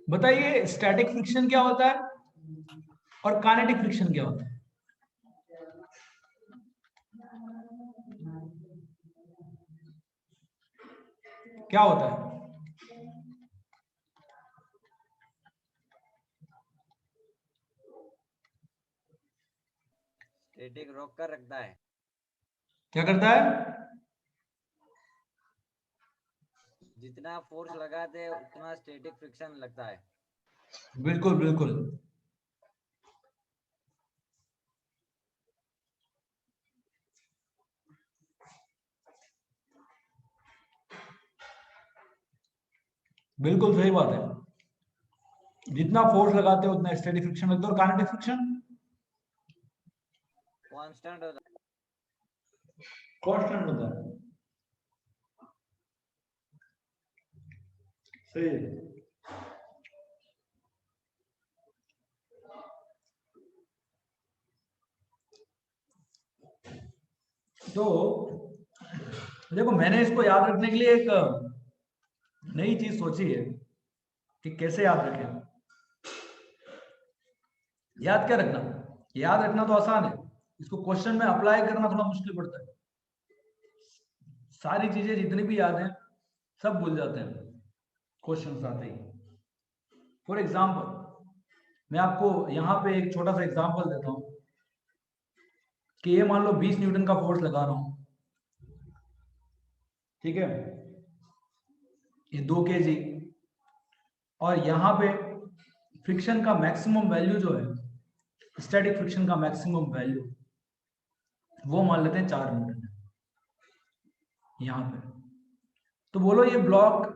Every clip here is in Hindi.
बताइए स्टैटिक फ्रिक्शन क्या होता है और काइनेटिक फ्रिक्शन क्या होता है? क्या होता है? स्टैटिक रोक कर रखता है। क्या करता है? जितना फोर्स लगाते हैं उतना स्टैटिक फ्रिक्शन लगता है। बिल्कुल बिल्कुल। बिल्कुल सही बात है, जितना फोर्स लगाते हो उतना स्टैटिक फ्रिक्शन लगता है। और काइनेटिक फ्रिक्शन कांस्टेंट होता कांस्टेंट होता है। सही है। तो देखो मैंने इसको याद रखने के लिए एक नई चीज सोची है कि कैसे याद रखें। याद क्या रखना, याद रखना तो आसान है, इसको क्वेश्चन में अप्लाई करना थोड़ा मुश्किल पड़ता है। सारी चीजें जितनी भी याद हैं सब भूल जाते हैं क्वेश्चन आते ही। फॉर एग्जाम्पल मैं आपको यहाँ पे एक छोटा सा एग्जाम्पल देता हूँ कि ये मान लो 20 न्यूटन का फोर्स लगा रहा हूँ, ठीक है, ये 2 kg, और यहाँ पे फ्रिक्शन का मैक्सिमम वैल्यू जो है, स्टैटिक फ्रिक्शन का मैक्सिमम वैल्यू वो मान लेते हैं 4 न्यूटन है यहाँ पे। तो बोलो ये ब्लॉक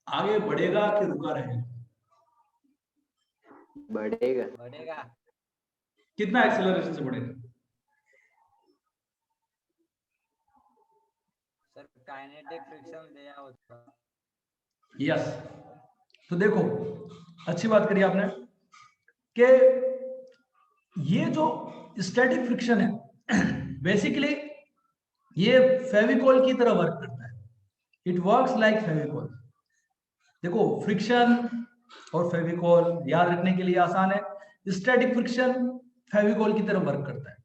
आगे बढ़ेगा कि रुका रहेगा? बढ़ेगा। बढ़ेगा। कितना एक्सेलरेशन से बढ़ेगा? सर काइनेटिक फ्रिक्शन दिया होता। यस। तो देखो अच्छी बात करी आपने कि ये जो स्टैटिक फ्रिक्शन है बेसिकली ये फेविकोल की तरह वर्क करता है। It works like Fevicol. देखो फ्रिक्शन और फेविकोल याद रखने के लिए आसान है। स्टैटिक फ्रिक्शन फेविकोल की तरह वर्क करता है,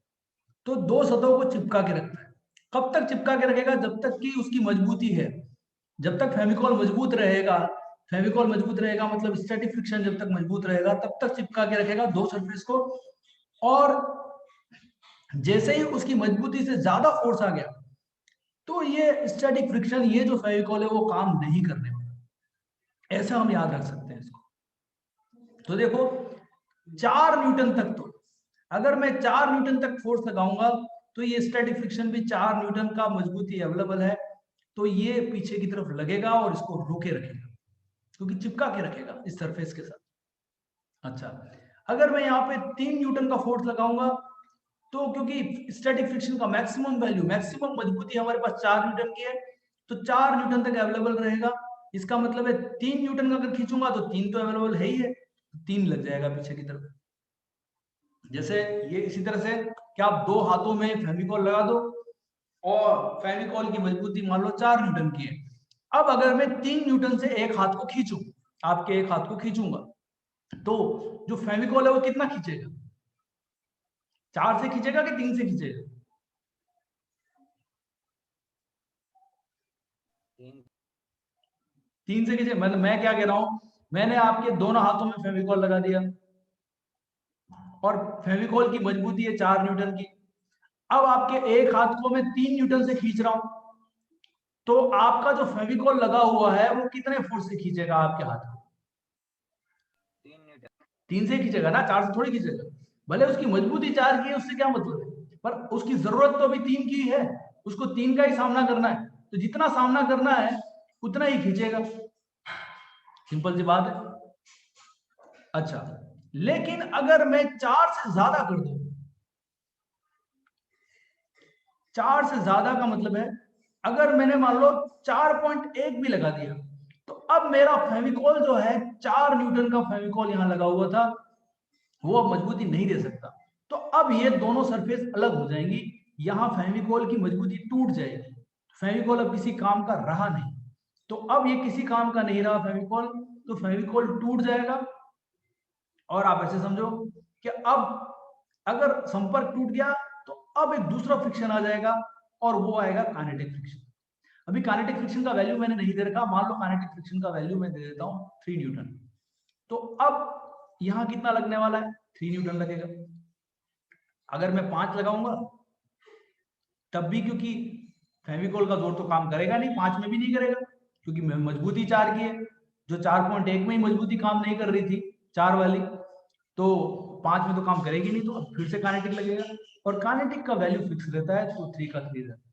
तो दो सतहों को चिपका के रखता है। कब तक चिपका के रखेगा? जब तक कि उसकी मजबूती है। जब तक फेविकोल मजबूत रहेगा, फेविकोल मजबूत रहेगा मतलब स्टैटिक फ्रिक्शन जब तक मजबूत रहेगा तब तक चिपका के रखेगा दो सरफेस को। और जैसे ही उसकी मजबूती से ज्यादा फोर्स आ गया तो ये स्टैटिक फ्रिक्शन, ये जो फेविकोल है वो काम नहीं करने वाला। ऐसा हम याद रख सकते हैं इसको। तो देखो 4 न्यूटन तक, तो अगर मैं 4 न्यूटन तक फोर्स लगाऊंगा तो ये स्टैटिक फ्रिक्शन भी 4 न्यूटन का मजबूती अवेलेबल है, तो ये पीछे की तरफ लगेगा और इसको रोके रखेगा क्योंकि चिपका के रखेगा इस सरफेस के साथ। अच्छा, अगर मैं यहाँ पे 3 न्यूटन का फोर्स लगाऊंगा तो क्योंकि स्टैटिक फ्रिक्शन का मैक्सिमम वैल्यू, मैक्सिमम मजबूती हमारे पास 4 न्यूटन की है, तो 4 न्यूटन तक अवेलेबल रहेगा। इसका मतलब है 3 न्यूटन का अगर खींचूंगा तो 3 तो अवेलेबल है ही है, 3 लग जाएगा पीछे की तरफ। जैसे ये इसी तरह से कि आप 2 हाथों में फेविकोल लगा दो और फेविकोल की मजबूती मान लो 4 न्यूटन की है। अब अगर मैं 3 न्यूटन से एक हाथ को खींचूं, आपके एक हाथ को खींचूंगा, तो जो फेविकोल है वो कितना खींचेगा? 4 से खींचेगा कि 3 से खींचेगा? 3 से खींचे। मतलब मैं क्या कह रहा हूं, मैंने आपके दोनों हाथों में फेविकोल लगा दिया और फेविकोल की मजबूती है 4 न्यूटन की। अब आपके एक हाथ को मैं 3 न्यूटन से खींच रहा हूं, तो आपका जो फेविकोल लगा हुआ है वो कितने फोर्स से खींचेगा आपके हाथ को? 3 न्यूटन। 3 से खींचेगा ना, 4 से थोड़ी खींचेगा। भले उसकी मजबूती 4 की है, उससे क्या मतलब है, पर उसकी जरूरत तो अभी 3 की है, उसको 3 का ही सामना करना है, तो जितना सामना करना है उतना ही खींचेगा। सिंपल सी बात है। अच्छा, लेकिन अगर मैं 4 से ज्यादा कर दूं, 4 से ज्यादा का मतलब है अगर मैंने मान लो 4.1 भी लगा दिया, तो अब मेरा फेविकोल जो है 4 न्यूटन का फेविकोल यहां लगा हुआ था, वो अब मजबूती नहीं दे सकता। तो अब ये दोनों सरफेस अलग हो जाएंगी, यहां फेविकोल की मजबूती टूट जाएगी, फेविकोल अब किसी काम का रहा नहीं। तो अब ये किसी काम का नहीं रहा फेविकोल, तो फेविकोल टूट जाएगा। और आप ऐसे समझो कि अब अगर संपर्क टूट गया तो अब एक दूसरा फ्रिक्शन आ जाएगा और वो आएगा काइनेटिक फ्रिक्शन। अभी काइनेटिक फ्रिक्शन का वैल्यू मैंने नहीं दे रखा, मान लो काइनेटिक फ्रिक्शन का वैल्यू मैं दे देता हूं 3 न्यूटन। तो अब यहां कितना लगने वाला है? 3 न्यूटन लगेगा। अगर मैं 5 लगाऊंगा तब भी, क्योंकि फेविकोल का जोर तो काम करेगा नहीं, 5 में भी नहीं करेगा, क्योंकि मजबूती 4 की है। जो 4.1 में ही मजबूती काम नहीं कर रही थी 4 वाली, तो 5 में तो काम करेगी नहीं, तो अब फिर से काइनेटिक लगेगा। और काइनेटिक का वैल्यू फिक्स रहता है, तो 3 का 3 रहता है।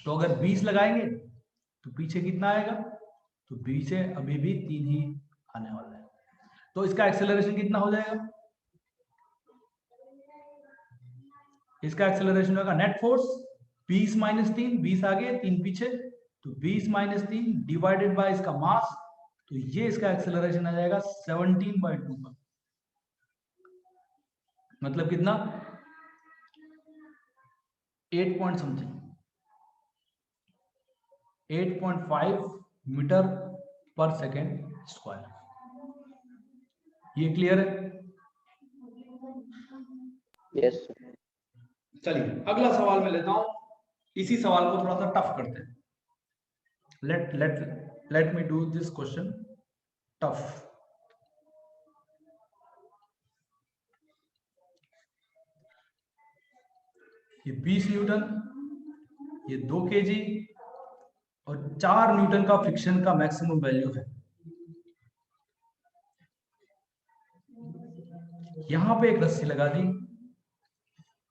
तो अगर 20 लगाएंगे तो पीछे कितना आएगा? तो पीछे अभी भी 3 ही आने वाला है। तो इसका एक्सेलरेशन कितना हो जाएगा? इसका एक्सेलरेशन होगा नेट फोर्स 20 माइनस 3, 20 आगे 3 पीछे, तो 20 माइनस 3 डिवाइडेड बाय इसका मास, तो ये इसका एक्सेलरेशन आ जाएगा 17/2 का। मतलब कितना? 8 पॉइंट समथिंग, 8.5 मीटर पर सेकेंड स्क्वायर। ये क्लियर है? यस। चलिए अगला सवाल मैं लेता हूं। इसी सवाल को थोड़ा सा टफ करते हैं। let me do this question tough. ये 20 न्यूटन, ये 2 kg और 4 न्यूटन का फ्रिक्शन का मैक्सिमम वैल्यू है। यहां पे एक रस्सी लगा दी,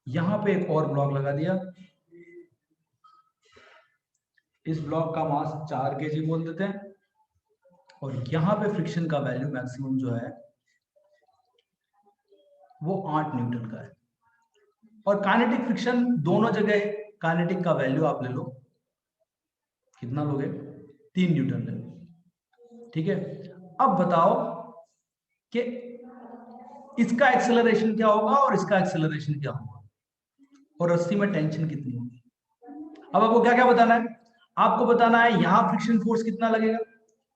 यहां पे एक और ब्लॉक लगा दिया। इस ब्लॉक का मास 4 kg बोल देते हैं, और यहां पे फ्रिक्शन का वैल्यू मैक्सिमम जो है वो 8 न्यूटन का है। और काइनेटिक फ्रिक्शन दोनों जगह, काइनेटिक का वैल्यू आप ले लो, कितना लोगे? 3 न्यूटन ले लो। ठीक है, अब बताओ कि इसका एक्सेलरेशन क्या होगा और इसका एक्सेलरेशन क्या होगा, और रस्सी में टेंशन कितनी होगी। अब आपको क्या क्या बताना है? आपको बताना है यहां फ्रिक्शन फोर्स कितना लगेगा,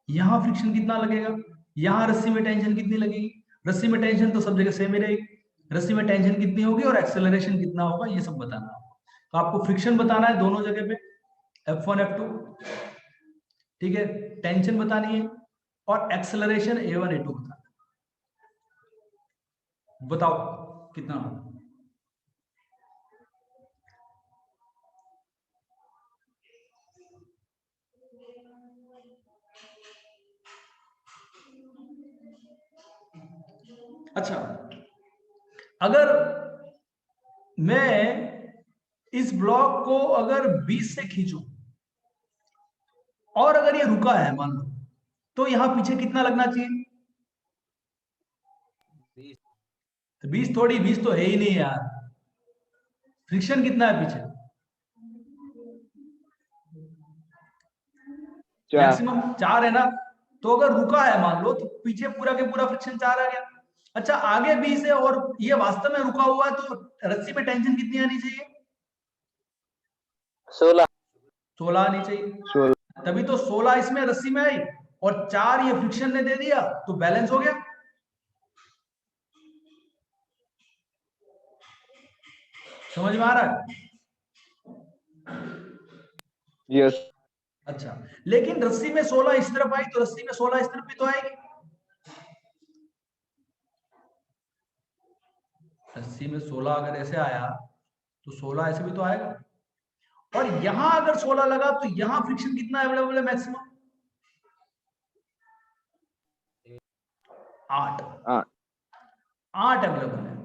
यहां फ्रिक्शन कितना लगेगा, यहां रस्सी में टेंशन कितनी लगेगी। रस्सी में टेंशन तो सब जगह सेम ही रहेगी, रस्सी में टेंशन कितनी होगी और एक्सेलरेशन कितना होगा, ये सब बताना है। तो आपको फ्रिक्शन बताना है दोनों जगह पे, F1 F2, ठीक है, टेंशन बतानी है और एक्सेलरेशन A1 A2 बताना है। बताओ कितना होगा? अच्छा, अगर मैं इस ब्लॉक को अगर 20 से खींचूं और अगर ये रुका है मान लो, तो यहां पीछे कितना लगना चाहिए? 20 थोड़ी, 20 तो है ही नहीं यार। फ्रिक्शन कितना है पीछे? मैक्सिमम 4 है ना। तो अगर रुका है मान लो, तो पीछे पूरा के पूरा फ्रिक्शन 4 आ गया। अच्छा, आगे 20 है और ये वास्तव में रुका हुआ है, तो रस्सी पे टेंशन कितनी आनी चाहिए? 16 आनी चाहिए। 16। तभी तो 16 इसमें रस्सी में आई और 4 ये फ्रिक्शन ने दे दिया, तो बैलेंस हो गया। समझ में आ रहा है? यस। अच्छा, लेकिन रस्सी में 16 इस तरफ आई, तो रस्सी में 16 इस तरफ भी तो आएगी। रस्सी में 16 अगर ऐसे आया तो 16 ऐसे भी तो आएगा। और यहां अगर 16 लगा तो यहां फ्रिक्शन कितना अवेलेबल है मैक्सिमम? 8। 8 अवेलेबल है।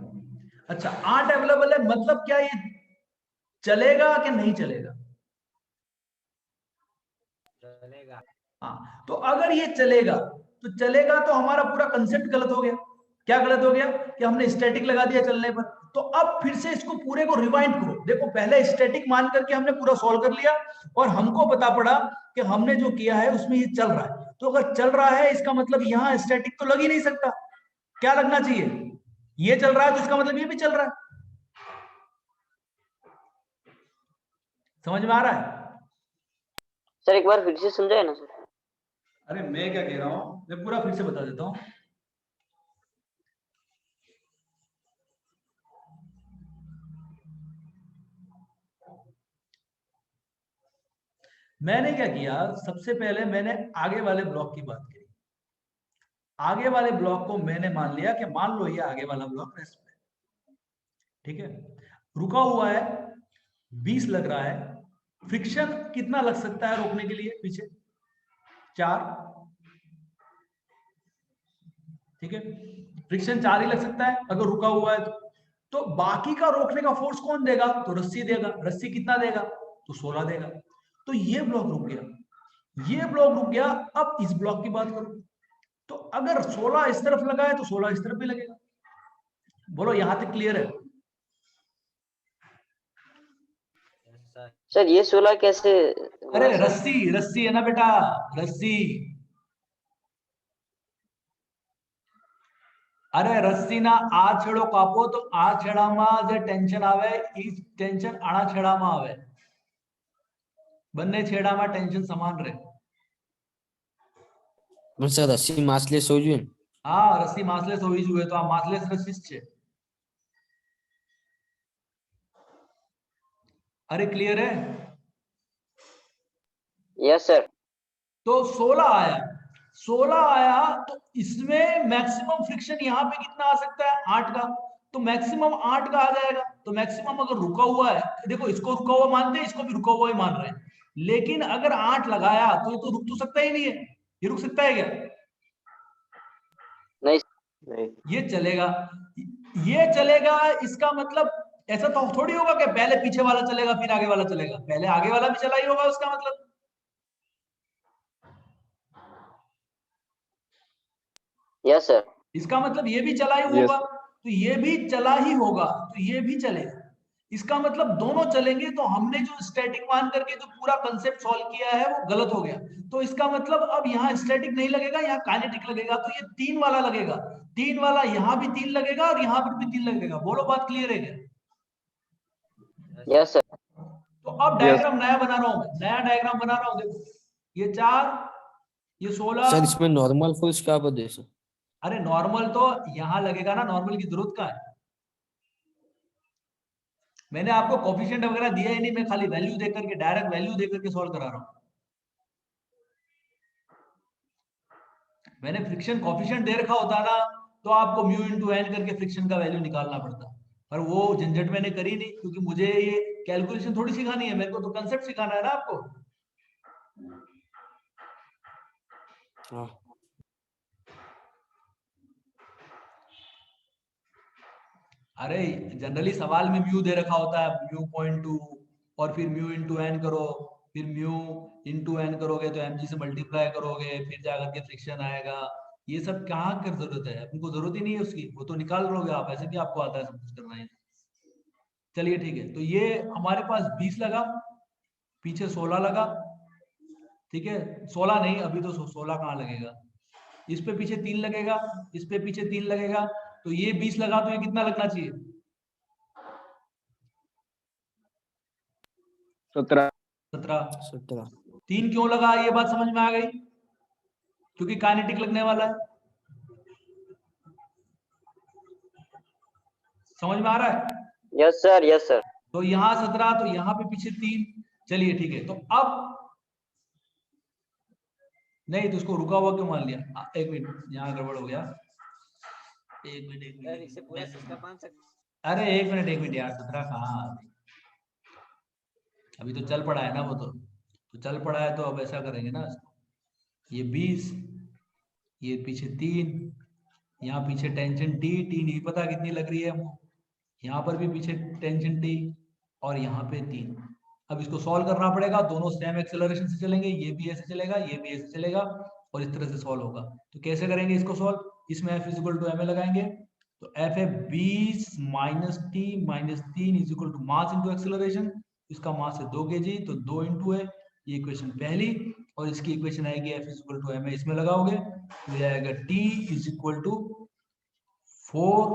अच्छा, 8 अवेलेबल है, मतलब क्या ये चलेगा कि नहीं चलेगा? चलेगा। हाँ, तो अगर ये चलेगा तो चलेगा, तो हमारा पूरा कंसेप्ट गलत हो गया। क्या गलत हो गया? कि हमने स्टैटिक लगा दिया चलने पर। तो अब फिर से इसको पूरे को रिवाइंड करो। देखो, पहले स्टैटिक मान करके हमने पूरा सॉल्व कर लिया और हमको पता पड़ा कि हमने जो किया है उसमें ये चल रहा है। तो अगर चल रहा है, इसका मतलब यहां स्टैटिक तो लग ही नहीं सकता। क्या लगना चाहिए? ये चल रहा है तो इसका मतलब ये भी चल रहा है। समझ में आ रहा है? सर एक बार फिर से समझाए ना सर। अरे मैं क्या कह रहा हूं, मैं पूरा फिर से बता देता हूं। मैंने क्या किया, सबसे पहले मैंने आगे वाले ब्लॉक की बात करी। आगे वाले ब्लॉक को मैंने मान लिया कि मान लो ये आगे वाला ब्लॉक रेस्ट पे, ठीक है, रुका हुआ है, 20 लग रहा है। फ्रिक्शन कितना लग सकता है रोकने के लिए पीछे? 4, ठीक है, फ्रिक्शन 4 ही लग सकता है अगर रुका हुआ है तो बाकी का रोकने का फोर्स कौन देगा? तो रस्सी देगा। रस्सी कितना देगा? तो 16 देगा। तो ये ब्लॉक रुक गया, ये ब्लॉक रुक गया। अब इस ब्लॉक की बात करो, तो अगर 16 इस तरफ लगा है तो 16 इस तरफ भी लगेगा। बोलो यहां तक क्लियर है? सर सर ये 16 कैसे अरे हुआ सर? रस्सी, रस्सी है ना बेटा, रस्सी। अरे रस्सी ना आ छेड़ो कापो तो आ छेड़ामा जे टेंशन आवे ई टेंशन आना छेड़ामा आवे, બંને છેડામાં ટેન્શન સમાન રહે। પણ સર રસ્સી માસલેસ હોવી જોઈએ ને? હા રસ્સી માસલેસ હોવી જોઈએ, તો આ માસલેસ રસ્સી જ છે। अरे क्लियर है? Yes sir. तो 16 आया, 16 आया तो इसमें मैक्सिमम फ्रिक्शन यहाँ पे कितना आ सकता है? 8 का। तो मैक्सिमम 8 का आ जाएगा। तो मैक्सिमम अगर रुका हुआ है, देखो इसको रुका हुआ मानते हैं, इसको भी रुका हुआ ही मान रहे हैं, लेकिन अगर 8 लगाया तो ये तो रुक तो सकता ही नहीं है। ये रुक सकता है क्या? नहीं नहीं। ये चलेगा, ये चलेगा। इसका मतलब ऐसा तो थोड़ी होगा कि पहले पीछे वाला चलेगा फिर आगे वाला चलेगा, पहले आगे वाला भी चला ही होगा उसका मतलब। Yes sir. इसका मतलब ये भी चला ही होगा, तो ये भी चला ही होगा, तो ये भी चलेगा। इसका मतलब दोनों चलेंगे। तो हमने जो स्टैटिक मान करके जो पूरा कंसेप्ट सॉल्व किया है वो गलत हो गया। तो इसका मतलब अब यहाँ स्टैटिक नहीं लगेगा, यहाँ काइनेटिक लगेगा। तो ये 3 वाला लगेगा, 3 वाला, यहाँ भी 3 लगेगा और यहाँ पर भी 3 लगेगा। बोलो बात क्लियर है क्या? Yes sir. तो अब डायग्राम नया बना रहा हूं, नया डायग्राम बना रहा हूं। देखो ये 4, ये 16। सर इसमें नॉर्मल फोर्स क्या पर दे सर? अरे नॉर्मल तो यहाँ लगेगा ना, नॉर्मल की जरूरत का है? मैंने आपको कोफिशिएंट वगैरह दिया ही नहीं, मैं खाली वैल्यू देकर के, डायरेक्ट वैल्यू देकर के सॉल्व करा रहा हूं। मैंने फ्रिक्शन कोफिशिएंट दे रखा होता ना तो आपको म्यू इंटू एन करके फ्रिक्शन का वैल्यू निकालना पड़ता, पर वो झंझट मैंने करी नहीं, क्योंकि मुझे ये कैलकुलेशन थोड़ी सिखानी है, मेरे को तो कंसेप्ट सिखाना है ना आपको। हाँ। अरे जनरली सवाल में म्यू दे रखा होता है, म्यू 0.2, और फिर म्यू इंटू एन करो, फिर म्यू इंटू एन करोगे तो mg से मल्टीप्लाई करोगे, फिर जाकर के फ्रिक्शन आएगा। ये सब कहाँ कर जरूरत है? आपको जरूरत ही नहीं है उसकी, वो तो निकाल लोगे आप, ऐसे भी आपको आता है सब कुछ करना है। चलिए ठीक है, तो ये हमारे पास 20 लगा, पीछे 16 लगा, ठीक है, 16 नहीं, अभी तो 16 कहाँ लगेगा, इस पे पीछे 3 लगेगा, इस पे पीछे 3 लगेगा, तो ये 20 लगा तो ये कितना लगना चाहिए? 17। 17। 17। 3 क्यों लगा, ये बात समझ में आ गई? क्योंकि काइनेटिक लगने वाला है। समझ में आ रहा है? Yes sir yes sir. तो यहाँ 17, तो यहाँ पे पीछे 3। चलिए ठीक है, तो अब नहीं तो उसको रुका हुआ क्यों मान लिया? एक मिनट, यहाँ गड़बड़ हो गया। एक मिनट, एक सर इसे पूरा मिनट, सिस्टम मान सकते? अरे एक मिनट यार, 17 कहाँ, अभी तो चल पड़ा है ना, वो तो चल पड़ा है। तो अब ऐसा करेंगे ना, ये 20, ये पीछे 3, यहाँ पीछे टेंशन टी, टी नहीं पता कितनी लग रही है हमको, यहाँ पर भी पीछे टेंशन टी, और यहाँ पे 3। अब इसको सॉल्व करना पड़ेगा, दोनों सेम एक्सेलरेशन से चलेंगे, ये भी ऐसे चलेगा, ये भी ऐसे चलेगा, और इस तरह से सॉल्व होगा। तो कैसे करेंगे इसको सॉल्व? इसमें F इक्वल टू ma लगाएंगे, तो F है 20 minus T minus 3 is equal to mass into acceleration. इसका मास है 2 kg, तो 2 इंटू है, ये इक्वेशन पहली, और इसकी इक्वेशन आएगी F इक्वल टू ma, इसमें लगाओगे तो ये आएगा T is equal to 4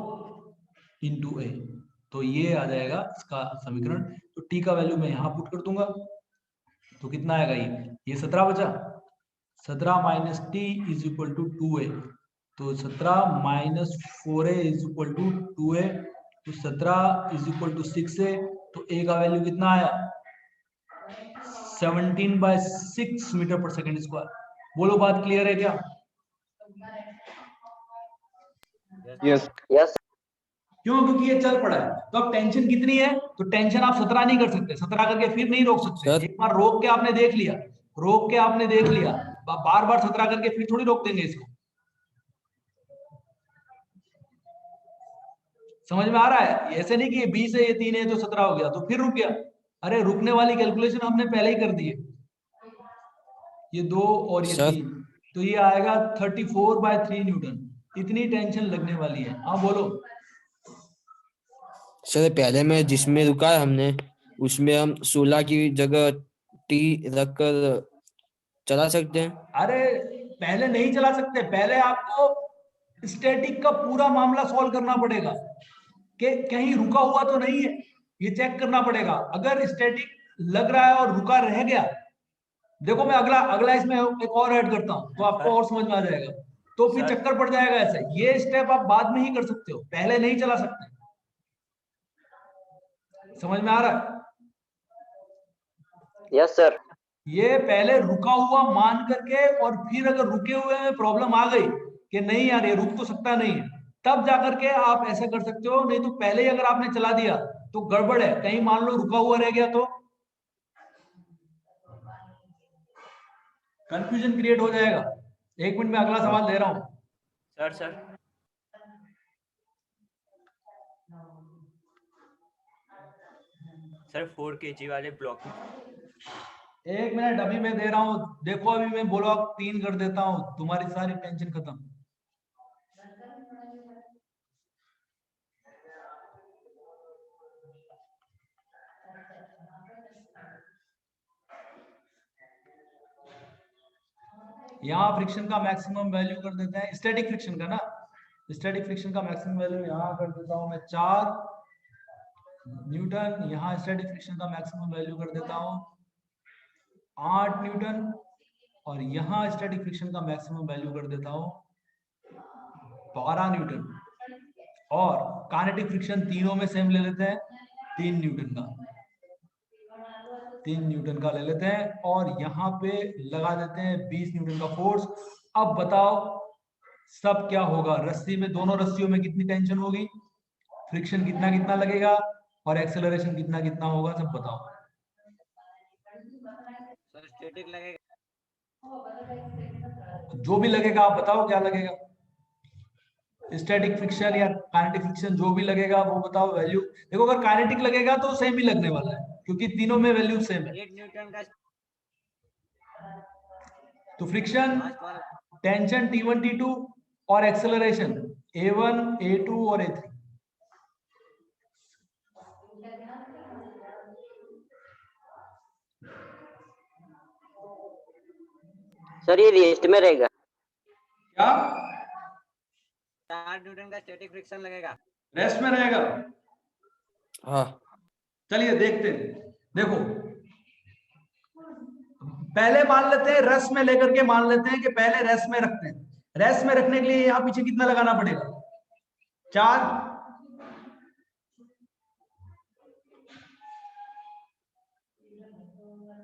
into ए। तो ये आ जाएगा इसका समीकरण। तो टी का वैल्यू मैं यहाँ पुट कर दूंगा, तो कितना आएगा? ये 17 बचा, 17 minus T is equal to 2a, तो 17 minus 4a is equal to 2a, तो 17 इज इक्वल टू 6a, तो a का वैल्यू कितना आया 17/6 मीटर पर सेकेंड स्क्वायर। बोलो बात क्लियर है क्या? Yes, sir. क्यों? क्योंकि ये चल पड़ा है। तो अब टेंशन कितनी है? तो टेंशन आप 17 नहीं कर सकते, 17 करके फिर नहीं रोक सकते। सर। एक बार रोक के आपने देख लिया, रोक के आपने देख लिया, बार बार 17 करके फिर थोड़ी रोक देंगे इसको। समझ में आ रहा है? ऐसे नहीं कि ये 20 है, ये 3 है तो 17 हो गया तो फिर रुक गया। अरे रुकने वाली कैलकुलेशन हमने पहले ही कर दी है, ये 2 और ये सर। 3, तो ये आएगा 34/3 न्यूटन। इतनी टेंशन लगने वाली है। हाँ बोलो। सर पहले में जिसमें रुका है हमने, उसमें हम 16 की जगह टी रखकर चला सकते हैं। अरे पहले नहीं चला सकते, पहले आपको स्टैटिक का पूरा मामला सॉल्व करना पड़ेगा कि कहीं रुका हुआ तो नहीं है, ये चेक करना पड़ेगा। अगर स्टैटिक लग रहा है और रुका रह गया, देखो मैं अगला अगला इसमें एक और ऐड करता हूं तो आपको और समझ में आ जाएगा, तो फिर चक्कर पड़ जाएगा। ऐसे ये स्टेप आप बाद में ही कर सकते हो, पहले नहीं चला सकते। समझ में आ रहा है? Yes, sir. ये पहले रुका हुआ मान करके, और फिर अगर रुके हुए में प्रॉब्लम आ गई कि नहीं यार ये रुक तो सकता नहीं है, तब जाकर के आप ऐसा कर सकते हो। नहीं तो पहले ही अगर आपने चला दिया तो गड़बड़ है, कहीं मान लो रुका हुआ रह गया तो कंफ्यूजन क्रिएट हो जाएगा। 1 मिनट में अगला सवाल दे रहा हूं। सर सर 4 kg वाले ब्लॉक में 1 मिनट अभी मैं दे रहा हूं, देखो अभी मैं ब्लॉक 3 कर देता हूं, तुम्हारी सारी टेंशन खत्म। यहाँ फ्रिक्शन का मैक्सिमम वैल्यू कर देते हैं, स्टैटिक फ्रिक्शन का ना, स्टैटिक फ्रिक्शन का मैक्सिमम वैल्यू यहाँ कर देता हूँ मैं 4 न्यूटन। यहाँ स्टैटिक फ्रिक्शन का मैक्सिमम वैल्यू कर देता हूँ 8 न्यूटन, और यहाँ स्टैटिक फ्रिक्शन का मैक्सिमम वैल्यू कर देता हूँ 12 न्यूटन। और काइनेटिक फ्रिक्शन तीनों में सेम ले लेते हैं, 3 न्यूटन का, 3 न्यूटन का ले लेते हैं, और यहाँ पे लगा देते हैं 20 न्यूटन का फोर्स। अब बताओ सब क्या होगा? रस्सी में, दोनों रस्सियों में कितनी टेंशन होगी, फ्रिक्शन कितना कितना लगेगा, और एक्सेलरेशन कितना कितना होगा, सब बताओ। सर स्टैटिक लगेगा, जो भी लगेगा आप बताओ क्या लगेगा, स्टैटिक फ्रिक्शन या काइनेटिक फ्रिक्शन जो भी लगेगा वो बताओ वैल्यू। देखो अगर काइनेटिक लगेगा तो सेम ही लगने वाला है, क्योंकि तीनों में वैल्यू सेम है। 8 न्यूटन का तो फ्रिक्शन, लास्ट वाला टेंशन T1 T2, और एक्सेलरेशन A1 A2 और A3। सर ये रेस्ट में रहेगा। क्या 4 न्यूटन का स्टैटिक फ्रिक्शन लगेगा। रेस्ट में रहेगा? हाँ। चलिए देखते हैं। देखो पहले मान लेते हैं, रेस्ट में लेकर के मान लेते हैं कि पहले रेस्ट में रखते हैं। रेस्ट में रखने के लिए यहाँ पीछे कितना लगाना पड़ेगा? 4।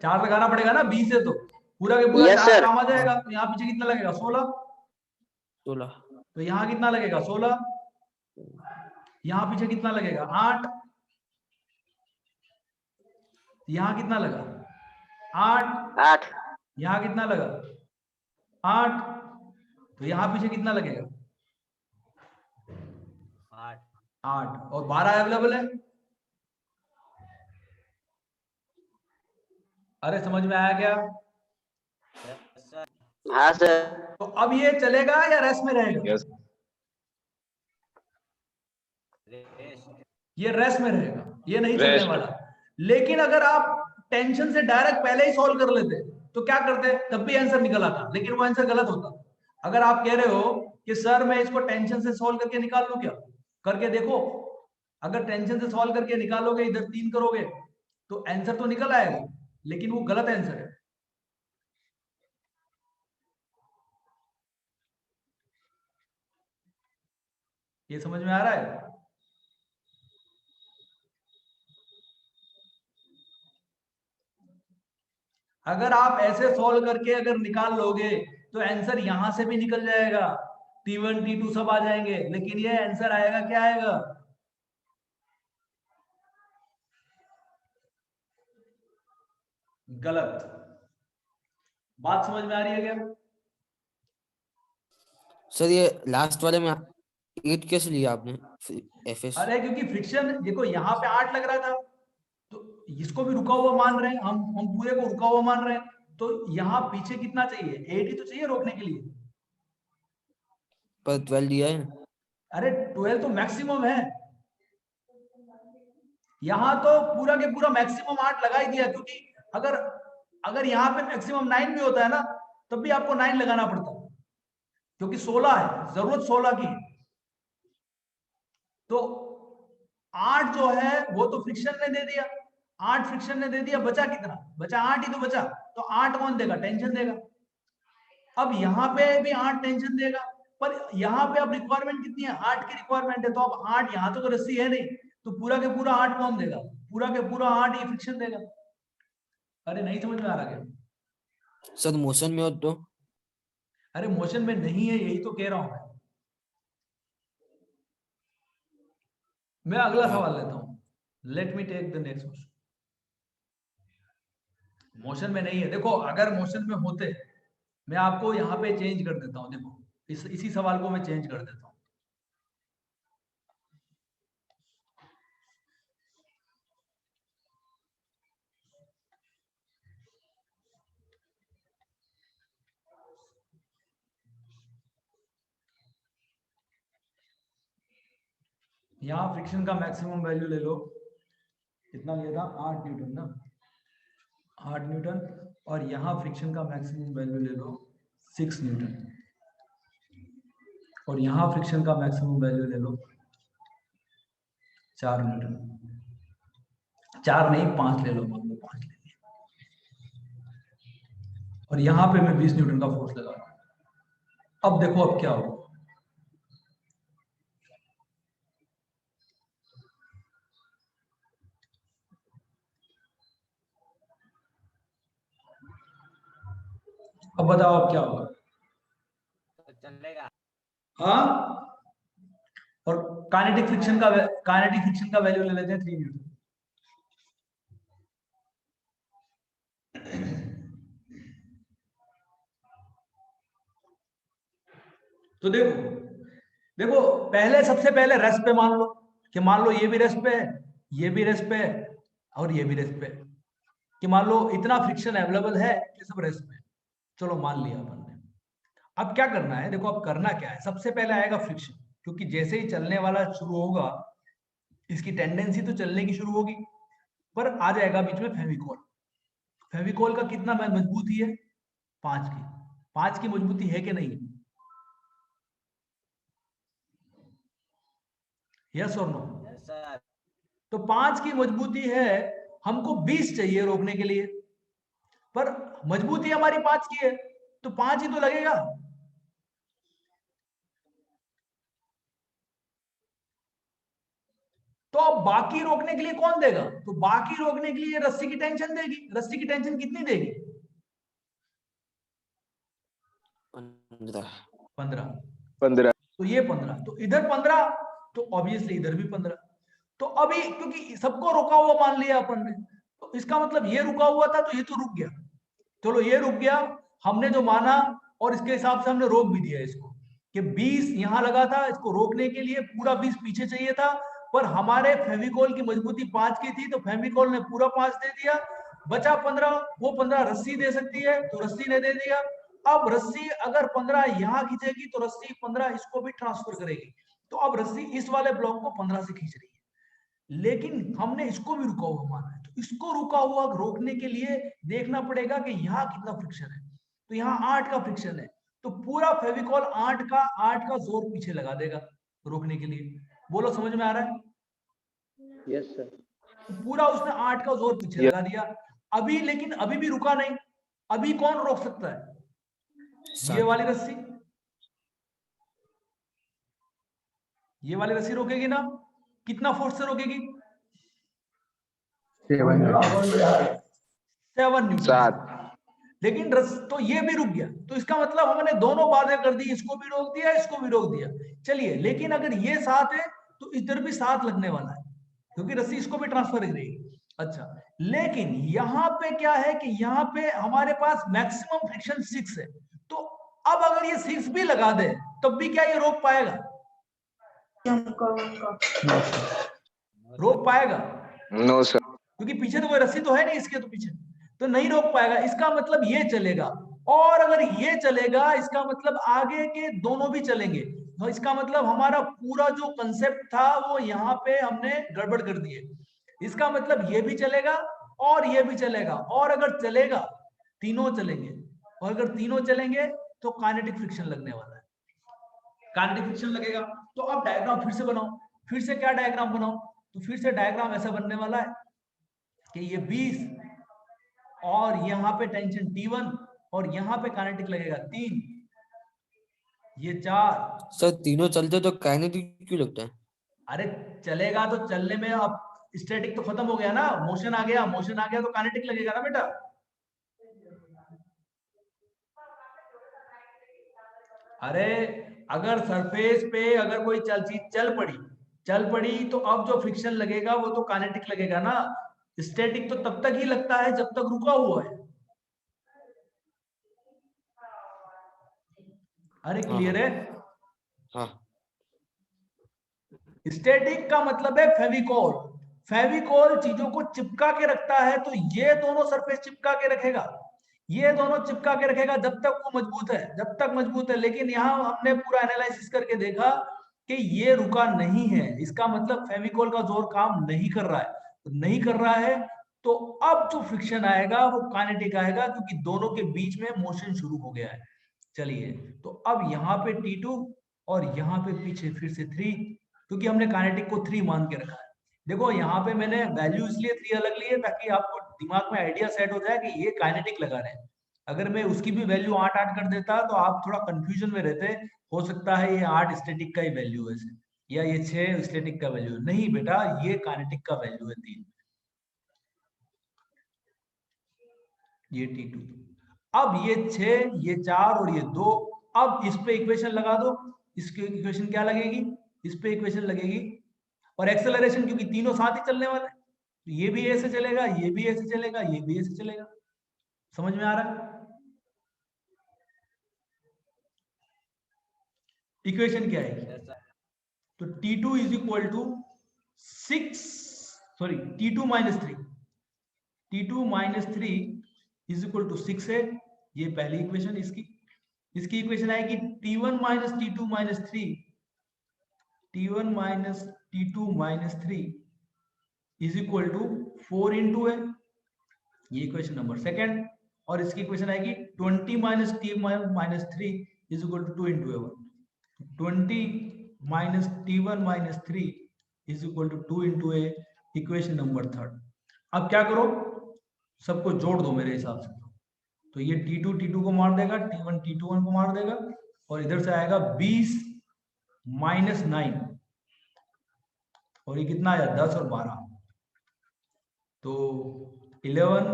4 लगाना पड़ेगा ना, 20 है तो पूरा के पूरा Yes, 4 sir. काम आ जाएगा। तो यहाँ पीछे कितना लगेगा? 16। 16। तो यहाँ कितना लगेगा? 16। यहाँ पीछे कितना लगेगा? 8। यहाँ कितना लगा? 8। 8। यहाँ कितना लगा? 8। तो यहाँ पीछे कितना लगेगा? 8 8 और 12 अवेलेबल है। अरे समझ में आया क्या? सर हाँ सर। तो अब ये चलेगा या रेस्ट में रहेगा? Yes. रेस्ट ये रेस्ट में रहेगा, ये नहीं चलने Rest. वाला। लेकिन अगर आप टेंशन से डायरेक्ट पहले ही सॉल्व कर लेते तो क्या करते? तब भी आंसर निकल आता, लेकिन वो आंसर गलत होता। अगर आप कह रहे हो कि सर मैं इसको टेंशन से सॉल्व करके निकाल लूं, क्या करके देखो। अगर टेंशन से सॉल्व करके निकालोगे, इधर 3 करोगे तो आंसर तो निकल आएगा, लेकिन वो गलत आंसर है। ये समझ में आ रहा है? अगर आप ऐसे सॉल्व करके अगर निकाल लोगे तो आंसर यहां से भी निकल जाएगा, T1 T2 सब आ जाएंगे, लेकिन ये आंसर आएगा क्या आएगा? गलत। बात समझ में आ रही है क्या? सर ये लास्ट वाले में 8 कैसे लिया आपने एफएस? अरे क्योंकि फ्रिक्शन देखो यहाँ पे 8 लग रहा था, तो इसको भी रुका हुआ मान रहे हैं हम पूरे को रुका हुआ मान रहे हैं, तो यहाँ पीछे कितना चाहिए? 8 ही तो चाहिए रोकने के लिए। पर 12 दिया है। अरे 12 तो मैक्सिमम है, यहाँ तो पूरा के पूरा मैक्सिमम 8 लगा ही दिया, क्योंकि अगर अगर यहाँ पे मैक्सिमम 9 भी होता है ना, तब भी आपको 9 लगाना पड़ता, क्योंकि 16 है, जरूरत 16 की। तो 8 जो है वो तो फ्रिक्शन ने दे दिया, 8 फ्रिक्शन ने दे दिया, बचा कितना? बचा 8 ही तो बचा। तो 8 कौन देगा? टेंशन देगा। अब यहाँ पे भी 8 टेंशन देगा, पर यहाँ पे अब रिक्वायरमेंट कितनी है? 8 की रिक्वायरमेंट है, तो अब 8 यहाँ तो रस्सी है नहीं, तो पूरा के पूरा 8 कौन देगा? पूरा के पूरा 8 ही फ्रिक्शन देगा। अरे नहीं समझ में आ रहा क्या? सर मोशन में हो तो? अरे मोशन में नहीं है, यही तो कह रहा हूं मैं अगला सवाल लेता हूं। Let me take the next question. Motion में नहीं है, देखो अगर मोशन में होते, मैं आपको यहाँ पे चेंज कर देता हूँ। देखो इसी सवाल को मैं चेंज कर देता हूँ। यहाँ फ्रिक्शन का मैक्सिमम वैल्यू ले लो, कितना लिया था? 8 न्यूटन ना, 8 न्यूटन। और यहाँ फ्रिक्शन का मैक्सिमम वैल्यू ले लो 6 न्यूटन, और यहाँ फ्रिक्शन का मैक्सिमम वैल्यू ले लो 4 न्यूटन। 4 नहीं 5 ले लो, मान लो 5 ले लिया। और यहाँ पे मैं 20 न्यूटन का फोर्स लगा रहा हूँ। अब देखो अब क्या हो, अब बताओ अब क्या होगा? तो चलेगा। हाँ, और काइनेटिक फ्रिक्शन का वैल्यू ले लेते हैं 3 न्यूटन। तो देखो देखो पहले सबसे पहले रेस्ट पे मान लो, कि मान लो ये भी रेस्ट पे है, ये भी रेस्ट पे है, और ये भी रेस्ट पे है, कि मान लो इतना फ्रिक्शन अवेलेबल है कि सब रेस्ट पे है। चलो मान लिया अपन ने। अब क्या करना है? देखो अब करना क्या है, सबसे पहले आएगा फ्रिक्शन, क्योंकि जैसे ही चलने वाला शुरू होगा इसकी टेंडेंसी तो चलने की शुरू होगी, पर आ जाएगा बीच में फेविकोल। फेविकोल का कितना मजबूती है? 5 की। 5 की मजबूती है कि नहीं? यस और नो? Yes sir. तो 5 की मजबूती है, हमको 20 चाहिए रोकने के लिए, पर मजबूती हमारी 5 की है, तो 5 ही तो लगेगा। तो अब बाकी रोकने के लिए कौन देगा? तो बाकी रोकने के लिए रस्सी की टेंशन देगी। रस्सी की टेंशन कितनी देगी? 15। तो ये 15, तो इधर 15, तो ऑब्वियसली इधर भी 15। तो अभी क्योंकि सबको रुका हुआ मान लिया अपन ने, तो इसका मतलब ये रुका हुआ था, तो ये तो रुक गया। चलो ये रुक गया, हमने जो माना, और इसके हिसाब से हमने रोक भी दिया इसको, कि 20 यहां लगा था, इसको रोकने के लिए पूरा 20 पीछे चाहिए था, पर हमारे फेविकोल की मजबूती 5 की थी, तो फेविकोल ने पूरा 5 दे दिया। बचा 15, वो 15 रस्सी दे सकती है, तो रस्सी ने दे दिया। अब रस्सी अगर 15 यहां खींचेगी, तो रस्सी 15 इसको भी ट्रांसफर करेगी, तो अब रस्सी इस वाले ब्लॉक को 15 से खींच रही है, लेकिन हमने इसको भी रुका हुआ माना है, तो इसको रुका हुआ रोकने के लिए देखना पड़ेगा कि यहाँ कितना फ्रिक्शन है। तो यहाँ 8 का फ्रिक्शन है, तो पूरा फेविकॉल 8 का जोर पीछे लगा देगा रोकने के लिए। बोलो समझ में आ रहा है? Yes sir. तो पूरा उसने 8 का जोर पीछे लगा दिया। अभी लेकिन अभी भी रुका नहीं। अभी कौन रोक सकता है? ये वाली रस्सी, ये वाली रस्सी रोकेगी ना, कितना फोर्स से रोकेगी? 7 न्यूटन। 7 लेकिन तो ये भी रुक गया, तो इसका मतलब हमने दोनों बातें कर दी, इसको भी रोक दिया, इसको भी रोक दिया। चलिए, लेकिन अगर ये 7 है तो इधर भी 7 लगने वाला है, क्योंकि रस्सी इसको भी ट्रांसफर करेगी। अच्छा, लेकिन यहाँ पे क्या है कि यहाँ पे हमारे पास मैक्सिमम फ्रिक्शन 6 है, तो अब अगर ये 6 भी लगा दे तब भी क्या ये रोक पाएगा? रोक पाएगा? No sir. क्योंकि पीछे तो कोई रस्सी तो है नहीं इसके, तो पीछे तो नहीं रोक पाएगा। इसका मतलब ये चलेगा, और अगर ये चलेगा इसका मतलब आगे के दोनों भी चलेंगे। तो इसका मतलब हमारा पूरा जो कंसेप्ट था वो यहाँ पे हमने गड़बड़ कर दिए। इसका मतलब ये भी चलेगा और ये भी चलेगा, और अगर चलेगा तीनों चलेंगे, और अगर तीनों चलेंगे तो काइनेटिक फ्रिक्शन लगने वाला है। काइनेटिक फ्रिक्शन लगेगा। तो अब डायग्राम फिर से बनाओ। फिर से क्या डायग्राम बनाओ? तो फिर से डायग्राम ऐसा बनने वाला है कि ये 20 और यहाँ पे टेंशन T1 और यहाँ पे काइनेटिक लगेगा 3, ये 4। सर तीनों चलते तो काइनेटिक क्यों लगता है? अरे चलेगा तो चलने में, अब स्टैटिक तो खत्म हो गया ना, मोशन आ गया, मोशन आ गया तो काइनेटिक लगेगा ना बेटा। अरे अगर सरफेस पे अगर कोई चीज चल पड़ी तो अब जो फ्रिक्शन लगेगा वो तो काइनेटिक लगेगा ना। स्टैटिक तो तब तक ही लगता है जब तक रुका हुआ है। अरे हाँ क्लियर है? हाँ। स्टैटिक का मतलब है फेविकॉल। फेविकॉल चीजों को चिपका के रखता है, तो ये दोनों सरफेस चिपका के रखेगा, ये दोनों चिपका के रखेगा जब तक वो मजबूत है, जब तक मजबूत है। लेकिन यहाँ हमने पूरा एनालिसिस करके देखा कि ये रुका नहीं है, इसका मतलब फेविकॉल का जोर काम नहीं कर रहा है। तो नहीं कर रहा है तो अब जो फ्रिक्शन आएगा वो काइनेटिक आएगा, क्योंकि दोनों के बीच में मोशन शुरू हो गया है। चलिए, तो अब यहाँ पे T2 और यहाँ पे पीछे फिर से 3, क्योंकि हमने काइनेटिक को 3 मान के रखा है। देखो यहाँ पे मैंने वैल्यू इसलिए 3 अलग ली है ताकि आपको दिमाग में आइडिया सेट हो जाए कि ये काइनेटिक लगा रहे हैं। अगर मैं उसकी भी वैल्यू 8 कर देता तो आप थोड़ा कंफ्यूजन में रहते, हो सकता है ये 8 स्टैटिक का ही वैल्यू है या ये 6 स्टैटिक का वैल्यू है। नहीं बेटा, ये काइनेटिक का वैल्यू है 3, ये T2। अब ये 6, ये 4 और ये 2, अब इस पे इक्वेशन लगा दो। इसकी इक्वेशन क्या लगेगी? इस पे इक्वेशन लगेगी, और एक्सेलरेशन क्योंकि तीनों साथ ही चलने वाले हैं, तो ये भी ऐसे चलेगा, ये भी ऐसे चलेगा, ये भी ऐसे चलेगा। समझ में आ रहा है? इक्वेशन क्या है? Yes, sir. तो T2 is equal to 6, sorry T2 minus 3, T2 minus 3 is equal to 6 है। ये पहली इक्वेशन। इसकी इक्वेशन आएगी T1 minus T2 minus 3, T1 minus T2 minus 3 is equal to 4 into है, ये इक्वेशन नंबर सेकेंड। और इसकी इक्वेशन आएगी 20 minus T minus 3 is equal to 2 into A1, 20 minus T1 minus 3 is equal to 2 into A, equation number third. अब क्या करो, सबको जोड़ दो मेरे हिसाब से। तो ये T2 T2 को मार देगा, T1 T2 को मार देगा, और इधर से आएगा 20 माइनस 9, और ये कितना आया 10 और 12, तो 11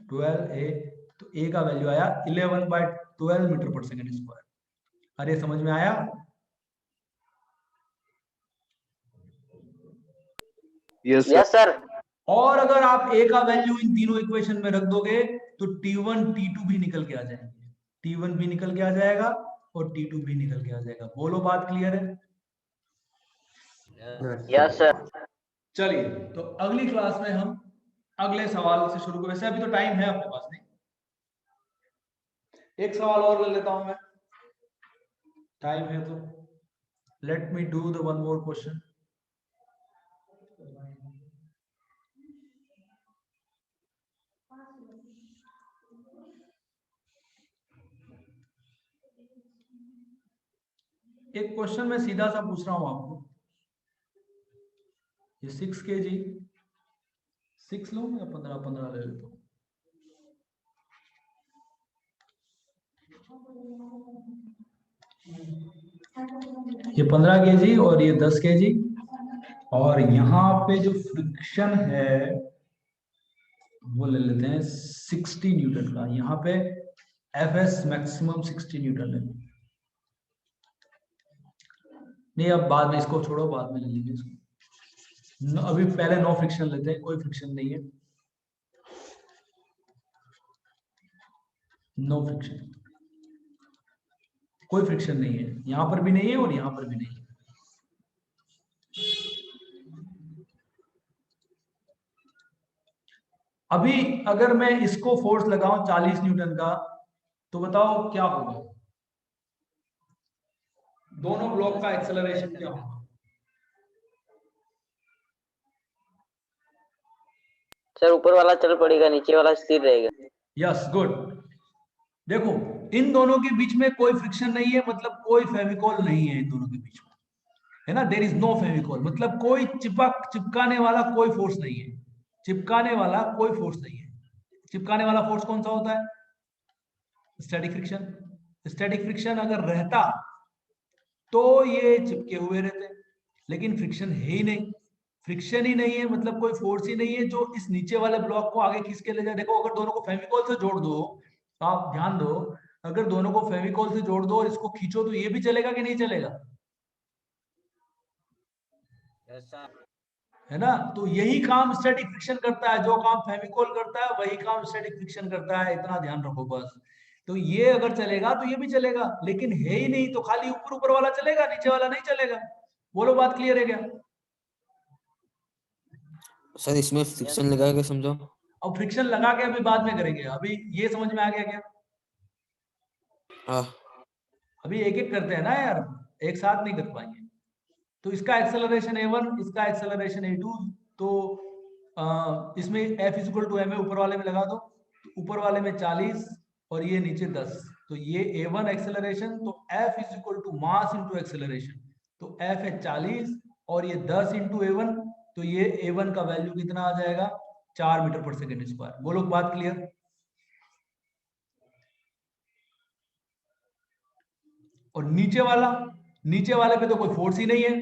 12 A, तो A का वैल्यू आया 11/12 मीटर पर सेकंड स्क्वायर। अरे समझ में आया? Yes sir. और अगर आप A का वैल्यू इन तीनों इक्वेशन में रख दोगे तो T1 T2 भी निकल के आ जाएंगे, T1 भी निकल के आ जाएगा और T2 भी निकल के आ जाएगा। बोलो, बात क्लियर है? Yes sir. चलिए, तो अगली क्लास में हम अगले सवाल से शुरू करें। वैसे अभी तो टाइम है अपने पास, नहीं? एक सवाल और ले लेता हूं मैं, टाइम है तो। Let me do the one more question. एक क्वेश्चन मैं सीधा सा पूछ रहा हूं आपको। ये 6 kg, 6 लो या 15 ले लेता हूं। ये 15 kg और ये 10 kg, और यहाँ पे जो फ्रिक्शन है वो ले लेते हैं 60 न्यूटन का। यहाँ पे एफएस मैक्सिमम 60 न्यूटन है। नहीं, अब बाद में इसको छोड़ो, बाद में ले लेंगे इसको। अभी पहले नो फ्रिक्शन लेते हैं, कोई फ्रिक्शन नहीं है, नो फ्रिक्शन, कोई फ्रिक्शन नहीं है, यहां पर भी नहीं है और यहां पर भी नहीं है। अभी अगर मैं इसको फोर्स लगाऊं 40 न्यूटन का, तो बताओ क्या होगा, दोनों ब्लॉक का एक्सेलरेशन क्या होगा? सर ऊपर वाला चल पड़ेगा, नीचे वाला स्थिर रहेगा। Yes, good. देखो, इन दोनों के बीच में कोई फ्रिक्शन नहीं है, मतलब कोई फेविकॉल नहीं है इन दोनों के बीच में, है ना। देयर इज नो फेविकॉल, मतलब कोई चिपकाने वाला कोई फोर्स नहीं है, चिपकाने वाला कोई फोर्स नहीं है। चिपकाने वाला फोर्स कौन सा होता है? Static friction. स्टैटिक फ्रिक्शन अगर रहता तो ये चिपके हुए रहते, लेकिन फ्रिक्शन है ही नहीं। फ्रिक्शन ही नहीं है मतलब कोई फोर्स ही नहीं है जो इस नीचे वाले ब्लॉक को आगे खींच के ले जाए। देखो, अगर दोनों को फेविकॉल से जोड़ दो, तो आप ध्यान दो, अगर दोनों को फेविकॉल से जोड़ दो और इसको खींचो, तो ये भी चलेगा कि नहीं चलेगा? Yes sir. है ना। तो यही काम स्टैटिक फ्रिक्शन करता है, जो काम फेविकॉल करता है वही काम स्टैटिक फ्रिक्शन करता है, इतना ध्यान रखो बस। तो ये अगर चलेगा तो ये भी चलेगा, लेकिन है ही नहीं, तो खाली ऊपर ऊपर वाला चलेगा, नीचे वाला नहीं चलेगा। बोलो, बात क्लियर है क्या? सर इसमें फ्रिक्शन लगा के समझो। अब फ्रिक्शन लगा के अभी बाद में करेंगे, अभी ये समझ में आ गया क्या? हाँ अभी एक एक करते हैं ना यार, एक साथ नहीं कर पाएंगे। तो इसका एक्सेलरेशन a1, इसका एक्सेलरेशन a2, तो इसमें F is equal to m ऊपर वाले में लगा दो, तो ऊपर वाले में 40 और ये नीचे 10, तो ये a1 एक्सेलरेशन, तो F is equal to mass into acceleration, तो F है 40 और ये 10 इंटू a1, तो ये a1 का वैल्यू कितना आ जाएगा? 4 मीटर पर सेकेंड स्क्वायर। बोलो, बात क्लियर? और नीचे वाले पे तो कोई फोर्स ही नहीं है,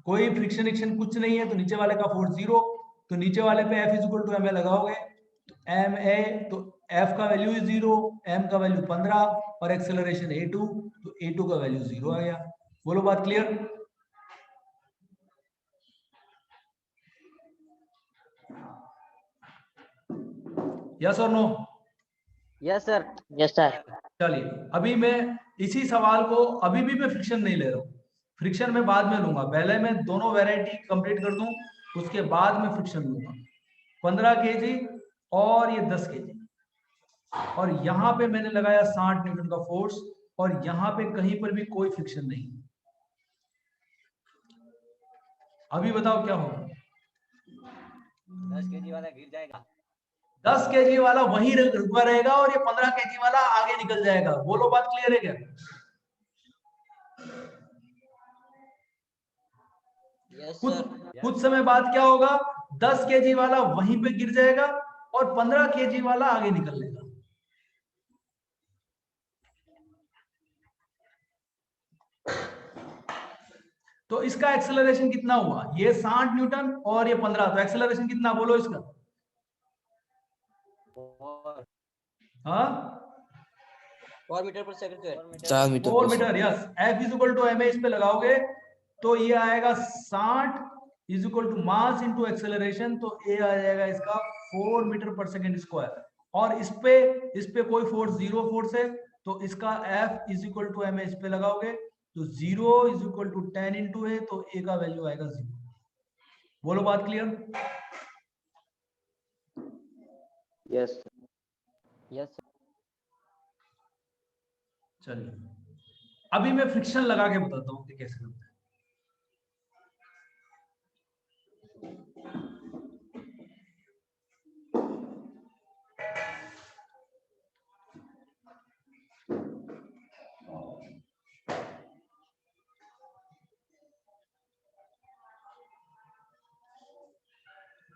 कोई फ्रिक्शन एक्शन कुछ नहीं है, तो नीचे वाले का फोर्स 0, तो नीचे वाले पे F is equal to ma लगाओगे, तो ma, तो F का वैल्यू 0, m का वैल्यू 15 और एक्सेलरेशन a2, तो a2 का वैल्यू 0 आ गया। बोलो, बात क्लियर? यस और no? Yes sir. Yes sir. चलिए, अभी मैं इसी सवाल को, अभी भी मैं फ्रिक्शन नहीं ले रहा हूँ, फ्रिक्शन मैं बाद में लूंगा, पहले मैं दोनों वैरायटी कंप्लीट कर दूं, उसके बाद मैं फ्रिक्शन लूंगा। 15 kg और ये 10 kg, और यहाँ पे मैंने लगाया 60 न्यूटन का फोर्स, और यहाँ पे कहीं पर भी कोई फ्रिक्शन नहीं। अभी बताओ क्या होगा? 10 kg वाला गिर जाएगा। 10 kg वाला वहीं रुका रहेगा और ये 15 kg वाला आगे निकल जाएगा। बोलो, बात क्लियर है क्या? यस कुछ सर। कुछ समय बाद क्या होगा? 10 kg वाला वहीं पे गिर जाएगा और 15 kg वाला आगे निकल लेगा। तो इसका एक्सेलरेशन कितना हुआ? ये 60 न्यूटन और ये 15, तो एक्सेलरेशन कितना बोलो इसका? हाँ, 4 मीटर पर सेकंड। 4 मीटर 4 पर metre. Yes, F is equal to ma इस पे लगाओगे, तो ये आएगा 60 is equal to mass into acceleration, तो ए आ जाएगा इसका 4 मीटर पर सेकेंड स्क्वायर। और इस पे कोई फोर्स, 0 फोर्स है, तो इसका F is equal to ma इस पे लगाओगे, तो 0 इज इक्वल टू 10 इंटू ए, तो ए का वैल्यू आएगा 0। बोलो, बात क्लियर? Yes yes. चलिए, अभी मैं फ्रिक्शन लगा के बताता हूँ कि कैसे करते हैं।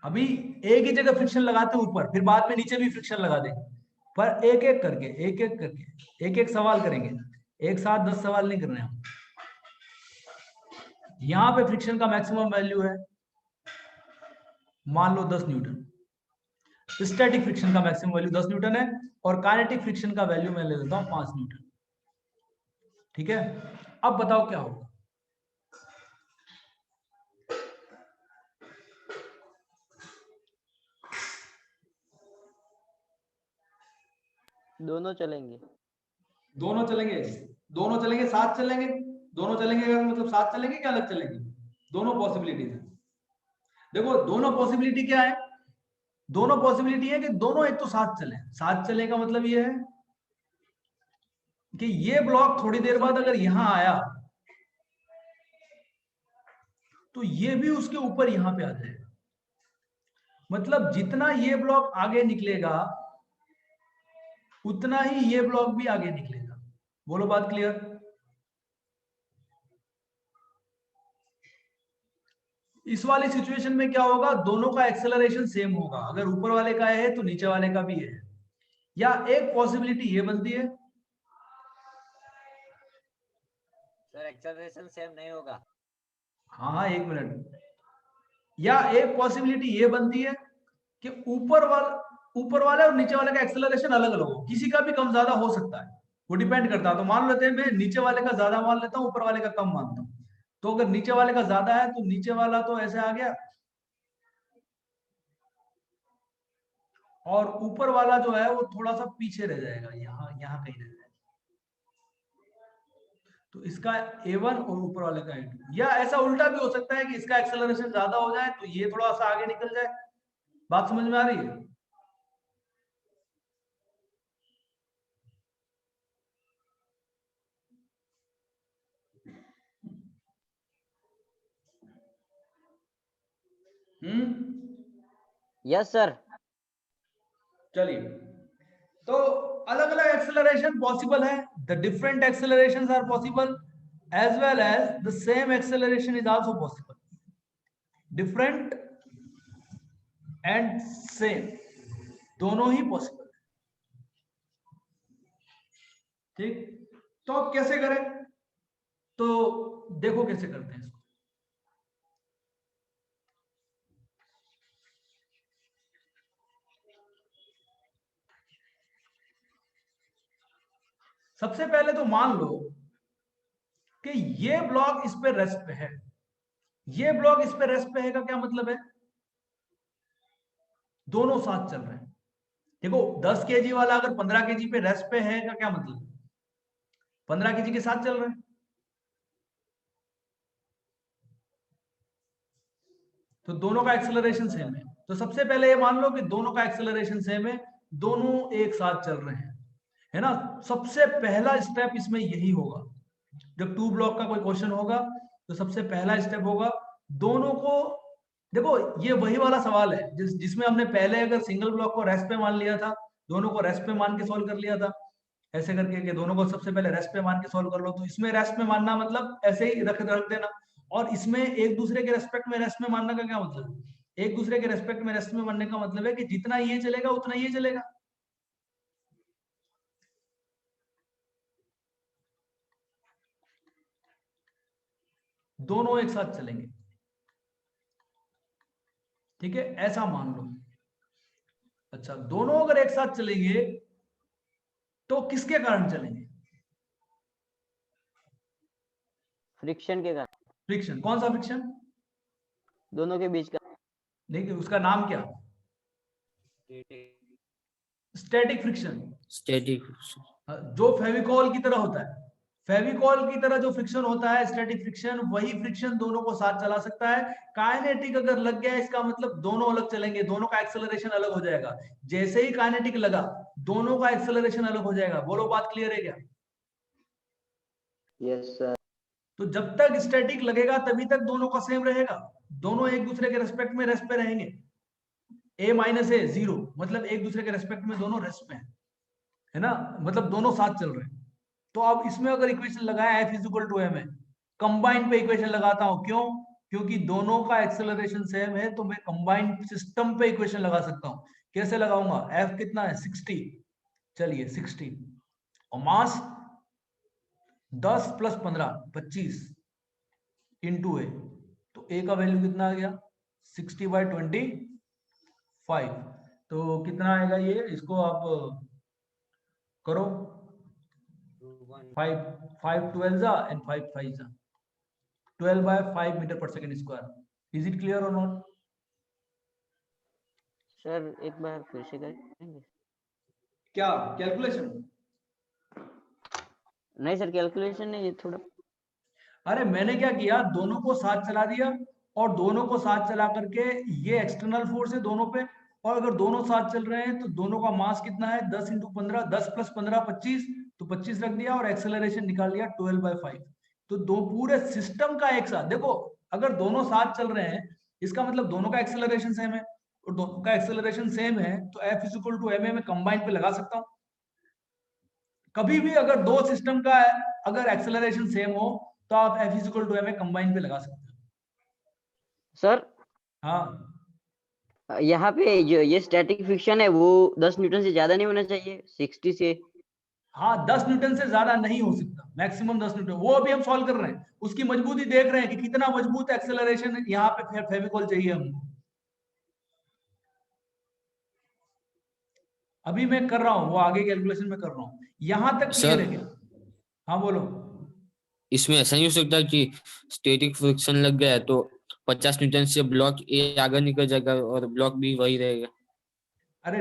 अभी एक ही जगह फ्रिक्शन लगाते हैं ऊपर, फिर बाद में नीचे भी फ्रिक्शन लगा देंगे, पर एक एक करके एक एक सवाल करेंगे, एक साथ 10 सवाल नहीं करने हम। यहां पे फ्रिक्शन का मैक्सिमम वैल्यू है मान लो 10 न्यूटन, स्टैटिक फ्रिक्शन का मैक्सिमम वैल्यू 10 न्यूटन है, और काइनेटिक फ्रिक्शन का वैल्यू मैं ले लेता हूं 5 न्यूटन। ठीक है, अब बताओ क्या होगा। दोनों चलेंगे। दोनों चलेंगे, दोनों चलेंगे, साथ चलेंगे, दोनों चलेंगे अगर मतलब साथ चलेंगे क्या अलग चलेंगे, दोनों पॉसिबिलिटीज है। देखो दोनों पॉसिबिलिटी क्या है, दोनों पॉसिबिलिटी है कि दोनों एक तो साथ चले, साथ चले का मतलब ये है कि ये ब्लॉक थोड़ी देर बाद अगर यहां आया तो ये भी उसके ऊपर यहां पे आ जाएगा, मतलब जितना ये ब्लॉक आगे निकलेगा उतना ही ये ब्लॉक भी आगे निकलेगा। बोलो बात क्लियर। इस वाली सिचुएशन में क्या होगा, दोनों का एक्सेलरेशन सेम होगा, अगर ऊपर वाले का है तो नीचे वाले का भी है। या एक पॉसिबिलिटी ये बनती है, सर एक्सेलरेशन सेम नहीं होगा। हाँ एक मिनट, या एक पॉसिबिलिटी ये बनती है कि ऊपर वाले और नीचे वाले का एक्सेलरेशन अलग अलग हो, किसी का भी कम ज्यादा हो सकता है, वो डिपेंड करता है। तो मान लेते हैं मैं नीचे वाले का ज्यादा मान लेता हूं, ऊपर वाले का कम मानता हूं। तो अगर नीचे वाले का ज्यादा है तो नीचे वाला तो ऐसे आ गया, और ऊपर वाला जो है वो थोड़ा सा पीछे रह जाएगा, यहाँ यहाँ कहीं रह जाएगा। तो इसका A1 और ऊपर वाले का A2, या ऐसा उल्टा भी हो सकता है कि इसका एक्सेलरेशन ज्यादा हो जाए तो ये थोड़ा सा आगे निकल जाए। बात समझ में आ रही है। Yes sir. चलिए, तो अलग अलग एक्सेलरेशन पॉसिबल है, the different accelerations are possible as well as the same acceleration is also possible. Different and same दोनों ही पॉसिबल है। ठीक, तो अब कैसे करें, तो देखो कैसे करते हैं इसको। सबसे पहले तो मान लो कि ये ब्लॉक इस पे रेस्ट पे है, ये ब्लॉक इस पे रेस्ट पे है का क्या मतलब है, दोनों साथ चल रहे हैं। देखो 10 केजी वाला अगर 15 केजी पे रेस्ट पे है का क्या मतलब, 15 केजी के साथ चल रहे हैं। तो दोनों का एक्सेलरेशन सेम है। तो सबसे पहले ये मान लो कि दोनों का एक्सेलरेशन सेम है, दोनों एक साथ चल रहे हैं, है ना। सबसे पहला स्टेप इसमें यही होगा, जब टू ब्लॉक का कोई क्वेश्चन होगा तो सबसे पहला स्टेप होगा दोनों को, देखो ये वही वाला सवाल है जिसमें हमने पहले अगर सिंगल ब्लॉक को रेस्ट पे मान लिया था, दोनों को रेस्ट पे मान के सॉल्व कर लिया था, ऐसे करके कि दोनों को सबसे पहले रेस्ट पे मान के सॉल्व कर लो। तो इसमें रेस्ट में मानना मतलब ऐसे ही रख देना, और इसमें एक दूसरे के रेस्पेक्ट में रेस्ट में मानने का क्या मतलब है, एक दूसरे के रेस्पेक्ट में रेस्ट में मानने का मतलब है कि जितना ये चलेगा उतना ये चलेगा। दोनों एक साथ चलेंगे, ठीक है, ऐसा मान लो। अच्छा, दोनों अगर एक साथ चलेंगे तो किसके कारण चलेंगे, फ्रिक्शन के कारण। फ्रिक्शन, कौन सा फ्रिक्शन, दोनों के बीच का। देखिए उसका नाम क्या, स्टैटिक फ्रिक्शन। स्टैटिक जो फेविकॉल की तरह होता है, फेविकॉल की तरह जो फ्रिक्शन होता है स्टैटिक फ्रिक्शन, वही फ्रिक्शन दोनों को साथ चला सकता है। काइनेटिक अगर लग गया इसका मतलब दोनों अलग चलेंगे, दोनों का एक्सेलरेशन अलग हो जाएगा। जैसे ही काइनेटिक लगा दोनों का एक्सेलरेशन अलग हो जाएगा। बोलो बात क्लियर है क्या। Yes sir. तो जब तक स्टैटिक लगेगा तभी तक दोनों का सेम रहेगा, दोनों एक दूसरे के रेस्पेक्ट में रेस्ट पे रहेंगे। a माइनस ए 0 मतलब एक दूसरे के रेस्पेक्ट में दोनों रेस्ट पे है ना, मतलब दोनों साथ चल रहे हैं। तो अब इसमें अगर इक्वेशन लगाया f is equal to m है, कंबाइंड पे इक्वेशन लगाता हूं, क्यों, क्योंकि दोनों का एक्सेलरेशन सेम है, तो मैं कंबाइंड सिस्टम पे इक्वेशन लगा सकता हूं। कैसे लगाऊंगा, f कितना है 60, चलिए 60, और मास 10 + 15 25, इंटू ए, तो ए का वैल्यू कितना आ गया 60/25, तो कितना आएगा ये, इसको आप करो, 5 5 12 जा एंड 5 5 जा, 12/5 मीटर पर second square. Is it clear और नॉट? सर एक बार फिर से करेंगे? क्या कैलकुलेशन? नहीं सर, कैलकुलेशन नहीं, ये थोड़ा अरे मैंने क्या किया, दोनों को साथ चला दिया, और दोनों को साथ चला करके ये एक्सटर्नल फोर्स है दोनों पे, और अगर दोनों साथ चल रहे हैं तो दोनों का मास कितना है 10 × 15, 10 + 15 25, तो 25 रख दिया और एक्सेलरेशन निकाल लिया 12/5। तो दो पूरे सिस्टम का एक साथ देखो, अगर दोनों साथ चल रहे हैं इसका मतलब दोनों का एक्सेलरेशन सेम है, और दोनों का एक्सेलरेशन सेम है तो F = ma में कंबाइन पे लगा सकता हूं। कभी भी अगर दो सिस्टम का अगर एक्सेलरेशन सेम हो तो आप F = ma कंबाइन पे लगा सकते हो। सर। हाँ यहाँ पे जो ये स्टैटिक फ्रिक्शन है वो 10 न्यूटन से ज्यादा नहीं होना चाहिए, 60 से। हाँ 10 न्यूटन से ज्यादा नहीं हो सकता, मैक्सिमम 10 न्यूटन, वो अभी हम सॉल्व कर रहे हैं, उसकी मजबूती देख रहे हैं कि कितना मजबूत एक्सेलरेशन यहाँ पे फेविकोल चाहिए हमको। अभी मैं कर रहा हूँ, वो आगे कैलकुलेशन में कर रहा हूँ, यहाँ तक क्लियर है क्या? हाँ बोलो। इसमें ऐसा नहीं हो सकता कि स्टैटिक फ्रिक्शन लग गया है तो 50 न्यूटन से ब्लॉक ए आगे निकल जाएगा और ब्लॉक बी वही रहेगा? अरे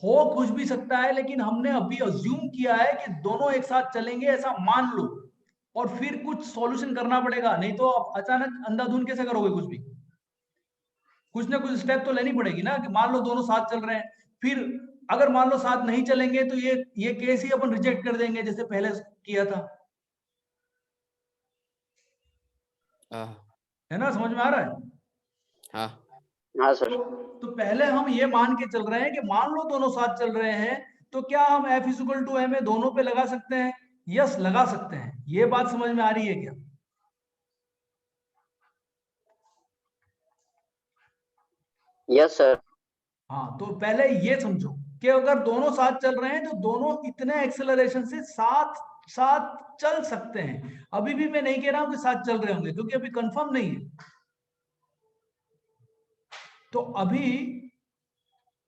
हो कुछ भी सकता है, लेकिन हमने अभी अज्यूम किया है कि दोनों एक साथ चलेंगे, ऐसा मान लो, और फिर कुछ सॉल्यूशन करना पड़ेगा, नहीं तो आप अचानक अंधाधुंध कैसे करोगे कुछ भी, कुछ ना कुछ स्टेप तो लेनी पड़ेगी ना, कि मान लो दोनों साथ चल रहे हैं, फिर अगर मान लो साथ नहीं चलेंगे तो ये केस ही अपन रिजेक्ट कर देंगे जैसे पहले किया था, है ना? समझ में आ रहा है? हाँ हाँ सर। तो पहले हम ये मान के चल रहे हैं कि मान लो दोनों साथ चल रहे हैं, तो क्या हम F = ma दोनों पे लगा सकते हैं? यस लगा सकते हैं। ये बात समझ में आ रही है क्या? Yes sir. हाँ तो पहले ये समझो कि अगर दोनों साथ चल रहे हैं तो दोनों इतने एक्सेलरेशन से साथ साथ चल सकते हैं। अभी भी मैं नहीं कह रहा हूं कि साथ चल रहे होंगे, क्योंकि अभी कंफर्म नहीं है। तो अभी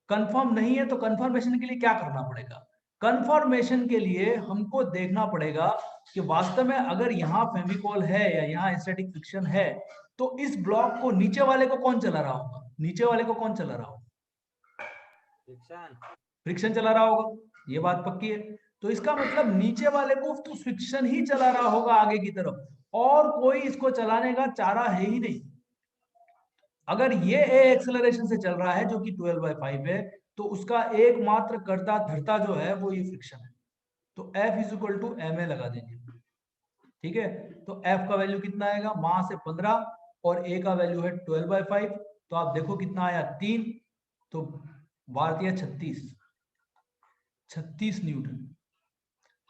कंफर्म नहीं है, तो कंफर्मेशन के लिए क्या करना पड़ेगा? कंफर्मेशन के लिए हमको देखना पड़ेगा कि वास्तव में अगर यहाँ फेविकोल है या यहाँ स्टैटिक फ्रिक्शन है, तो इस ब्लॉक को नीचे वाले को कौन चला रहा होगा? नीचे वाले को कौन चला रहा होगा? फ्रिक्शन चला रहा होगा, ये बात पक्की है। तो इसका मतलब नीचे वाले को तो फ्रिक्शन ही चला रहा होगा आगे की तरफ, और कोई इसको चलाने का चारा है ही नहीं। अगर ये एक्सेलरेशन से चल रहा है जो कि 12/5 है, तो उसका एकमात्र कर्ता धर्ता जो है वो ये फ्रिक्शन है। तो F = ma लगा देंगे, ठीक है? तो F का वैल्यू कितना आएगा? मास है 15 और A का वैल्यू है 12/5, तो आप देखो कितना आया 3, तो बार दिया 36 न्यूटन।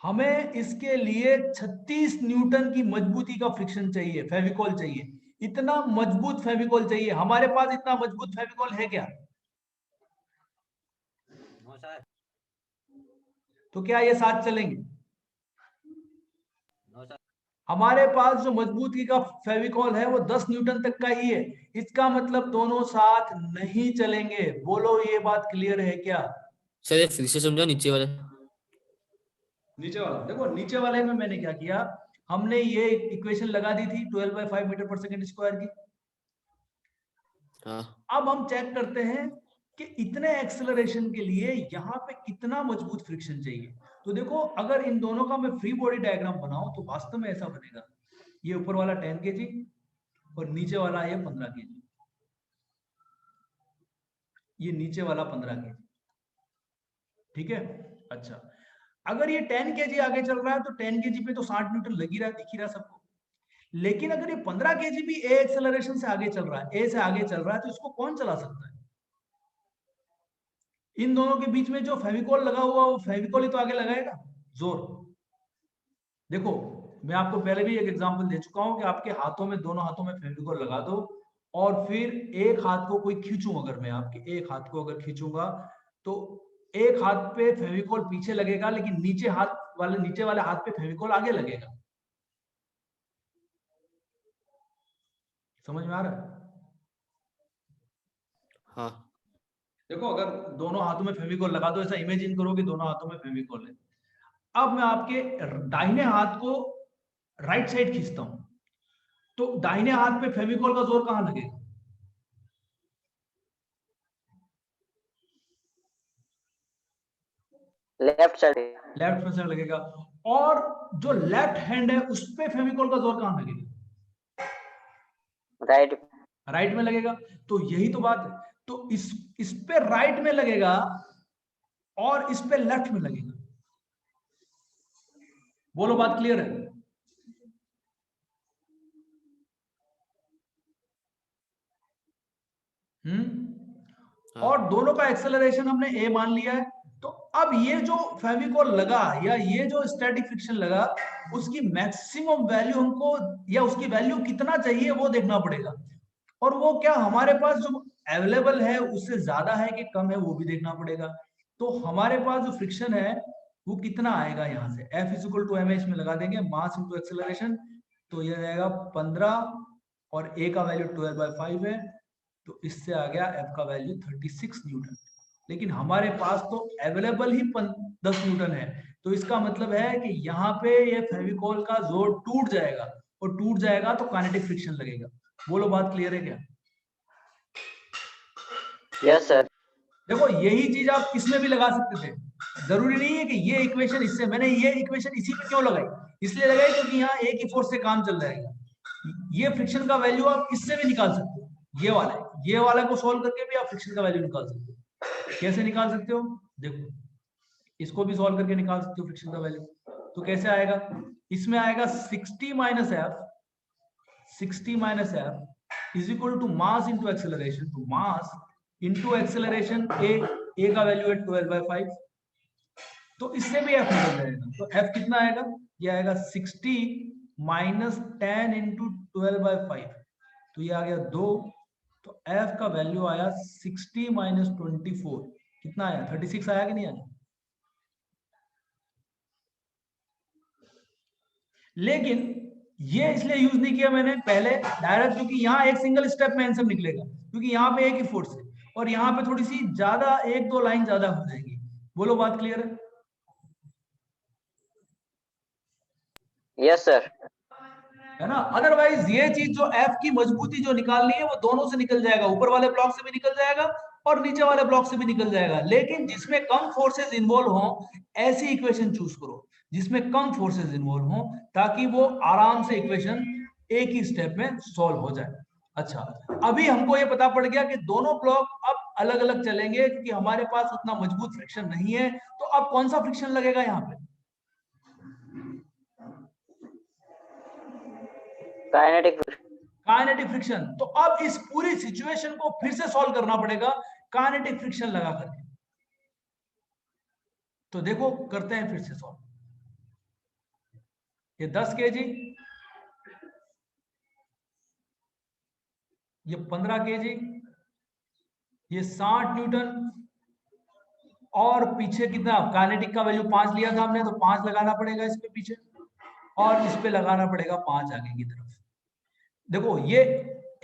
हमें इसके लिए 36 न्यूटन की मजबूती का फ्रिक्शन चाहिए, फेविकोल चाहिए, इतना मजबूत फेविकोल चाहिए। हमारे पास इतना मजबूत फेविकोल है क्या? तो क्या ये साथ चलेंगे? हमारे पास जो मजबूती का फेविकोल है वो 10 न्यूटन तक का ही है, इसका मतलब दोनों साथ नहीं चलेंगे। बोलो ये बात क्लियर है क्या? सर ये फिर से समझो नीचे वाला। नीचे वाला देखो, नीचे वाले में मैंने क्या किया, हमने ये इक्वेशन लगा दी थी 12/5 मीटर पर सेकेंड स्क्वायर की। हाँ अब हम चेक करते हैं कि इतने एक्सेलरेशन के लिए यहाँ पे कितना मजबूत फ्रिक्शन चाहिए। तो देखो, अगर इन दोनों का मैं फ्री बॉडी डायग्राम बनाऊं तो वास्तव में ऐसा बनेगा, ये ऊपर वाला 10 kg और नीचे वाला ये 15 kg, ये नीचे वाला 15 kg, ठीक है? अच्छा, अगर ये 10 kg आगे चल रहा है तो 10 kg पे तो 60 न्यूटन लग ही रहा है, दिख ही रहा सबको। लेकिन अगर ये 15 kg भी ए एक्सेलरेशन से आगे चल रहा है, ए से आगे चल रहा है, तो इसको कौन चला सकता है? इन दोनों के बीच में जो फेविकोल लगा हुआ वो फेविकोल ही तो आगे लगाएगा जोर। देखो, मैं आपको पहले भी एक एग्जांपल दे चुका हूं कि आपके हाथों में, दोनों हाथों में फेविकोल लगा दो, और फिर एक हाथ को कोई खींचूं, अगर मैं आपके एक हाथ को अगर खींचूंगा तो एक हाथ पे फेविकोल पीछे लगेगा, लेकिन नीचे वाले हाथ पे फेविकोल आगे लगेगा। समझ में आ रहा है? हाँ देखो अगर दोनों हाथों में फेविकॉल लगा दो, ऐसा इमेजिन करो कि दोनों हाथों में फेविकॉल है। अब मैं आपके दाहिने हाथ को राइट साइड खींचता हूं, तो दाहिने हाथ पे फेविकॉल का जोर कहां लगेगा? Left side. लेफ्ट में से लगेगा। और जो लेफ्ट हैंड है उस पे फेविकॉल का जोर कहां लगेगा? राइट। राइट में लगेगा। तो यही तो बात है। तो इस पे राइट में लगेगा और इस पे लेफ्ट में लगेगा। बोलो बात क्लियर है? और दोनों का एक्सेलरेशन हमने ए मान लिया है। तो अब ये जो फेविकॉल लगा या ये जो स्टैटिक फ्रिक्शन लगा, उसकी मैक्सिमम वैल्यू हमको, या उसकी वैल्यू कितना चाहिए वो देखना पड़ेगा। और वो क्या हमारे पास जो अवेलेबल है उससे ज्यादा है कि कम है वो भी देखना पड़ेगा। तो हमारे पास जो फ्रिक्शन है वो कितना आएगा, यहाँ से F इक्वल टू एम में लगा देंगे, मास इंटू एक्सेलरेशन। तो ये आएगा 15 और A का वैल्यू 12/5 है, तो इससे आ गया F का वैल्यू 36 न्यूटन। लेकिन हमारे पास तो अवेलेबल ही 10 न्यूटन है। तो इसका मतलब है कि यहाँ पे ये फेविकॉल का जोर टूट जाएगा, और टूट जाएगा तो काइनेटिक फ्रिक्शन लगेगा। बोलो बात क्लियर है क्या? Yes sir. देखो यही चीज आप इसमें भी लगा सकते थे। जरूरी नहीं है कि ये इक्वेशन इससे, मैंने ये इक्वेशन इसी पे क्यों लगाई, इसलिए लगाई क्योंकि यहाँ एक ही फोर्स से काम चल रहा है। ये फ्रिक्शन का वैल्यू आप इससे भी निकाल सकते हो, ये वाला को सॉल्व करके भी आप फ्रिक्शन का वैल्यू निकाल सकते हो। कैसे निकाल सकते हो? देखो इसको भी सॉल्व करके निकाल सकते हो फ्रिक्शन का वैल्यू। तो कैसे आएगा? इसमें आएगा 60 minus F is equal to mass into acceleration. तो मास इंटू एक्सेलरेशन ए का वैल्यू है 12/5, तो इससे भी एफ निकल जाएगा। तो एफ कितना आएगा? ये आएगा 60 माइनस 10 इंटू 12/5, तो ये आ गया 2। तो एफ का वैल्यू आया 60 माइनस 24, कितना आया? 36 आया कि नहीं आया? लेकिन ये इसलिए यूज नहीं किया मैंने पहले डायरेक्ट, क्योंकि यहाँ एक सिंगल स्टेप में आंसर निकलेगा, क्योंकि यहाँ पे एक ही फोर्स है और यहाँ पे थोड़ी सी ज्यादा, 1-2 लाइन ज्यादा हो जाएगी। बोलो बात क्लियर है? Yes sir. है ना? अदरवाइज ये चीज जो एफ की मजबूती जो निकालनी है वो दोनों से निकल जाएगा, ऊपर वाले ब्लॉक से भी निकल जाएगा और नीचे वाले ब्लॉक से भी निकल जाएगा। लेकिन जिसमें कम फोर्सेस इन्वॉल्व हो ऐसी इक्वेशन चूज करो, जिसमें कम फोर्सेस इन्वॉल्व हो, ताकि वो आराम से इक्वेशन एक ही स्टेप में सॉल्व हो जाए। अच्छा, अभी हमको ये पता पड़ गया कि दोनों ब्लॉक अब अलग अलग चलेंगे क्योंकि हमारे पास उतना मजबूत फ्रिक्शन नहीं है। तो अब कौन सा फ्रिक्शन लगेगा यहाँ पे? Kinetic friction. तो अब इस पूरी सिचुएशन को फिर से सॉल्व करना पड़ेगा काइनेटिक फ्रिक्शन लगा करके। तो देखो करते हैं फिर से सॉल्व। ये 10 kg, ये 15 kg, ये 60 न्यूटन, और पीछे कितना? काइनेटिक का वैल्यू 5 लिया था हमने, तो 5 लगाना पड़ेगा इस पे पीछे, और इस पे लगाना पड़ेगा 5 आगे की तरफ। देखो ये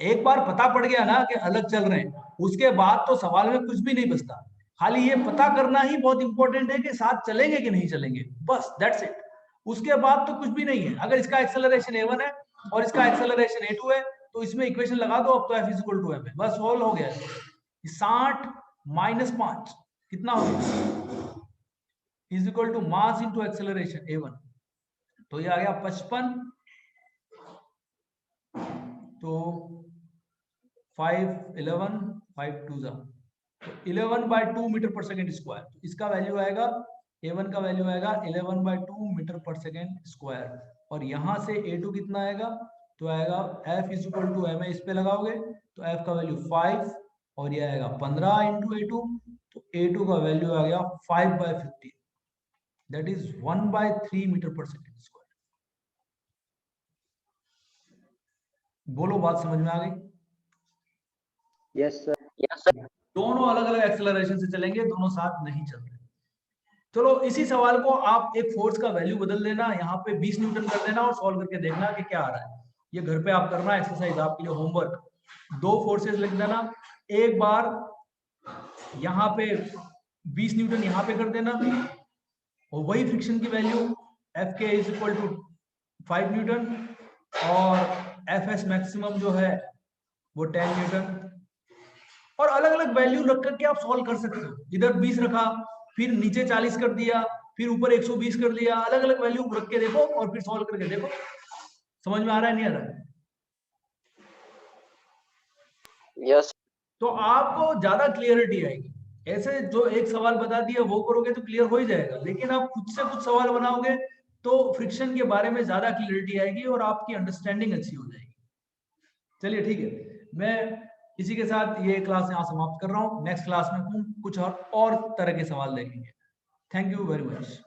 एक बार पता पड़ गया ना कि अलग चल रहे हैं, उसके बाद तो सवाल में कुछ भी नहीं बचता। खाली ये पता करना ही बहुत इंपॉर्टेंट है कि साथ चलेंगे कि नहीं चलेंगे, बस दैट्स इट। उसके बाद तो कुछ भी नहीं है। अगर इसका एक्सेलरेशन a1 है और इसका एक्सेलरेशन a2 है तो इसमें इक्वेशन लगा दो, अब तो f इक्वल टू m है, बस सॉल्व हो गया। 60 माइनस 5 कितना होगा? Is equal to mass into acceleration a1, तो ये आ गया 55। तो 5 11 5 2 जा, तो 11/2 मीटर पर सेकेंड स्क्वायर। तो इसका वैल्यू आएगा, a1 का वैल्यू आएगा 11/2 मीटर पर सेकेंड स्क्वायर। और यहां से a2 कितना आएगा? तो आएगा f is equal to m, इस पे लगाओगे तो f का वैल्यू 5 और ये आएगा 15 इंटू a2, तो a2 का वैल्यू आ गया 5/15, दैट इज 1/3 मीटर पर सेकेंड स्क्वायर। बोलो बात समझ में आ गई? Yes sir. Yes sir. दोनों अलग अलग एक्सेलरेशन से चलेंगे, दोनों साथ नहीं चल रहे। चलो इसी सवाल को आप एक फोर्स का वैल्यू बदल देना, यहाँ पे 20 न्यूटन कर देना और सॉल्व करके देखना कि क्या आ रहा है। ये घर पे आप करना एक्सरसाइज, आपके लिए होमवर्क। 2 फोर्सेस लिख देना, एक बार यहाँ पे 20 न्यूटन यहाँ पे कर देना, और वही फ्रिक्शन की वैल्यू एफ के इज इक्वल टू 5 न्यूटन, और एफ एस मैक्सिमम जो है वो 10 न्यूटन। और अलग अलग वैल्यू रख करके आप सॉल्व कर सकते हो। इधर 20 रखा, फिर नीचे 40 कर दिया, फिर ऊपर 120 कर दिया, अलग अलग वैल्यू रख के देखो और फिर सॉल्व करके देखो। समझ में आ रहा है नहीं आ रहा है? यस। तो आपको ज्यादा क्लियरिटी आएगी। ऐसे जो एक सवाल बता दिया वो करोगे तो क्लियर हो ही जाएगा, लेकिन आप खुद से कुछ सवाल बनाओगे तो फ्रिक्शन के बारे में ज्यादा क्लियरिटी आएगी और आपकी अंडरस्टैंडिंग अच्छी हो जाएगी। चलिए ठीक है, मैं इसी के साथ ये क्लास यहाँ समाप्त कर रहा हूँ। नेक्स्ट क्लास में कुछ और तरह के सवाल देखेंगे। Thank you very much.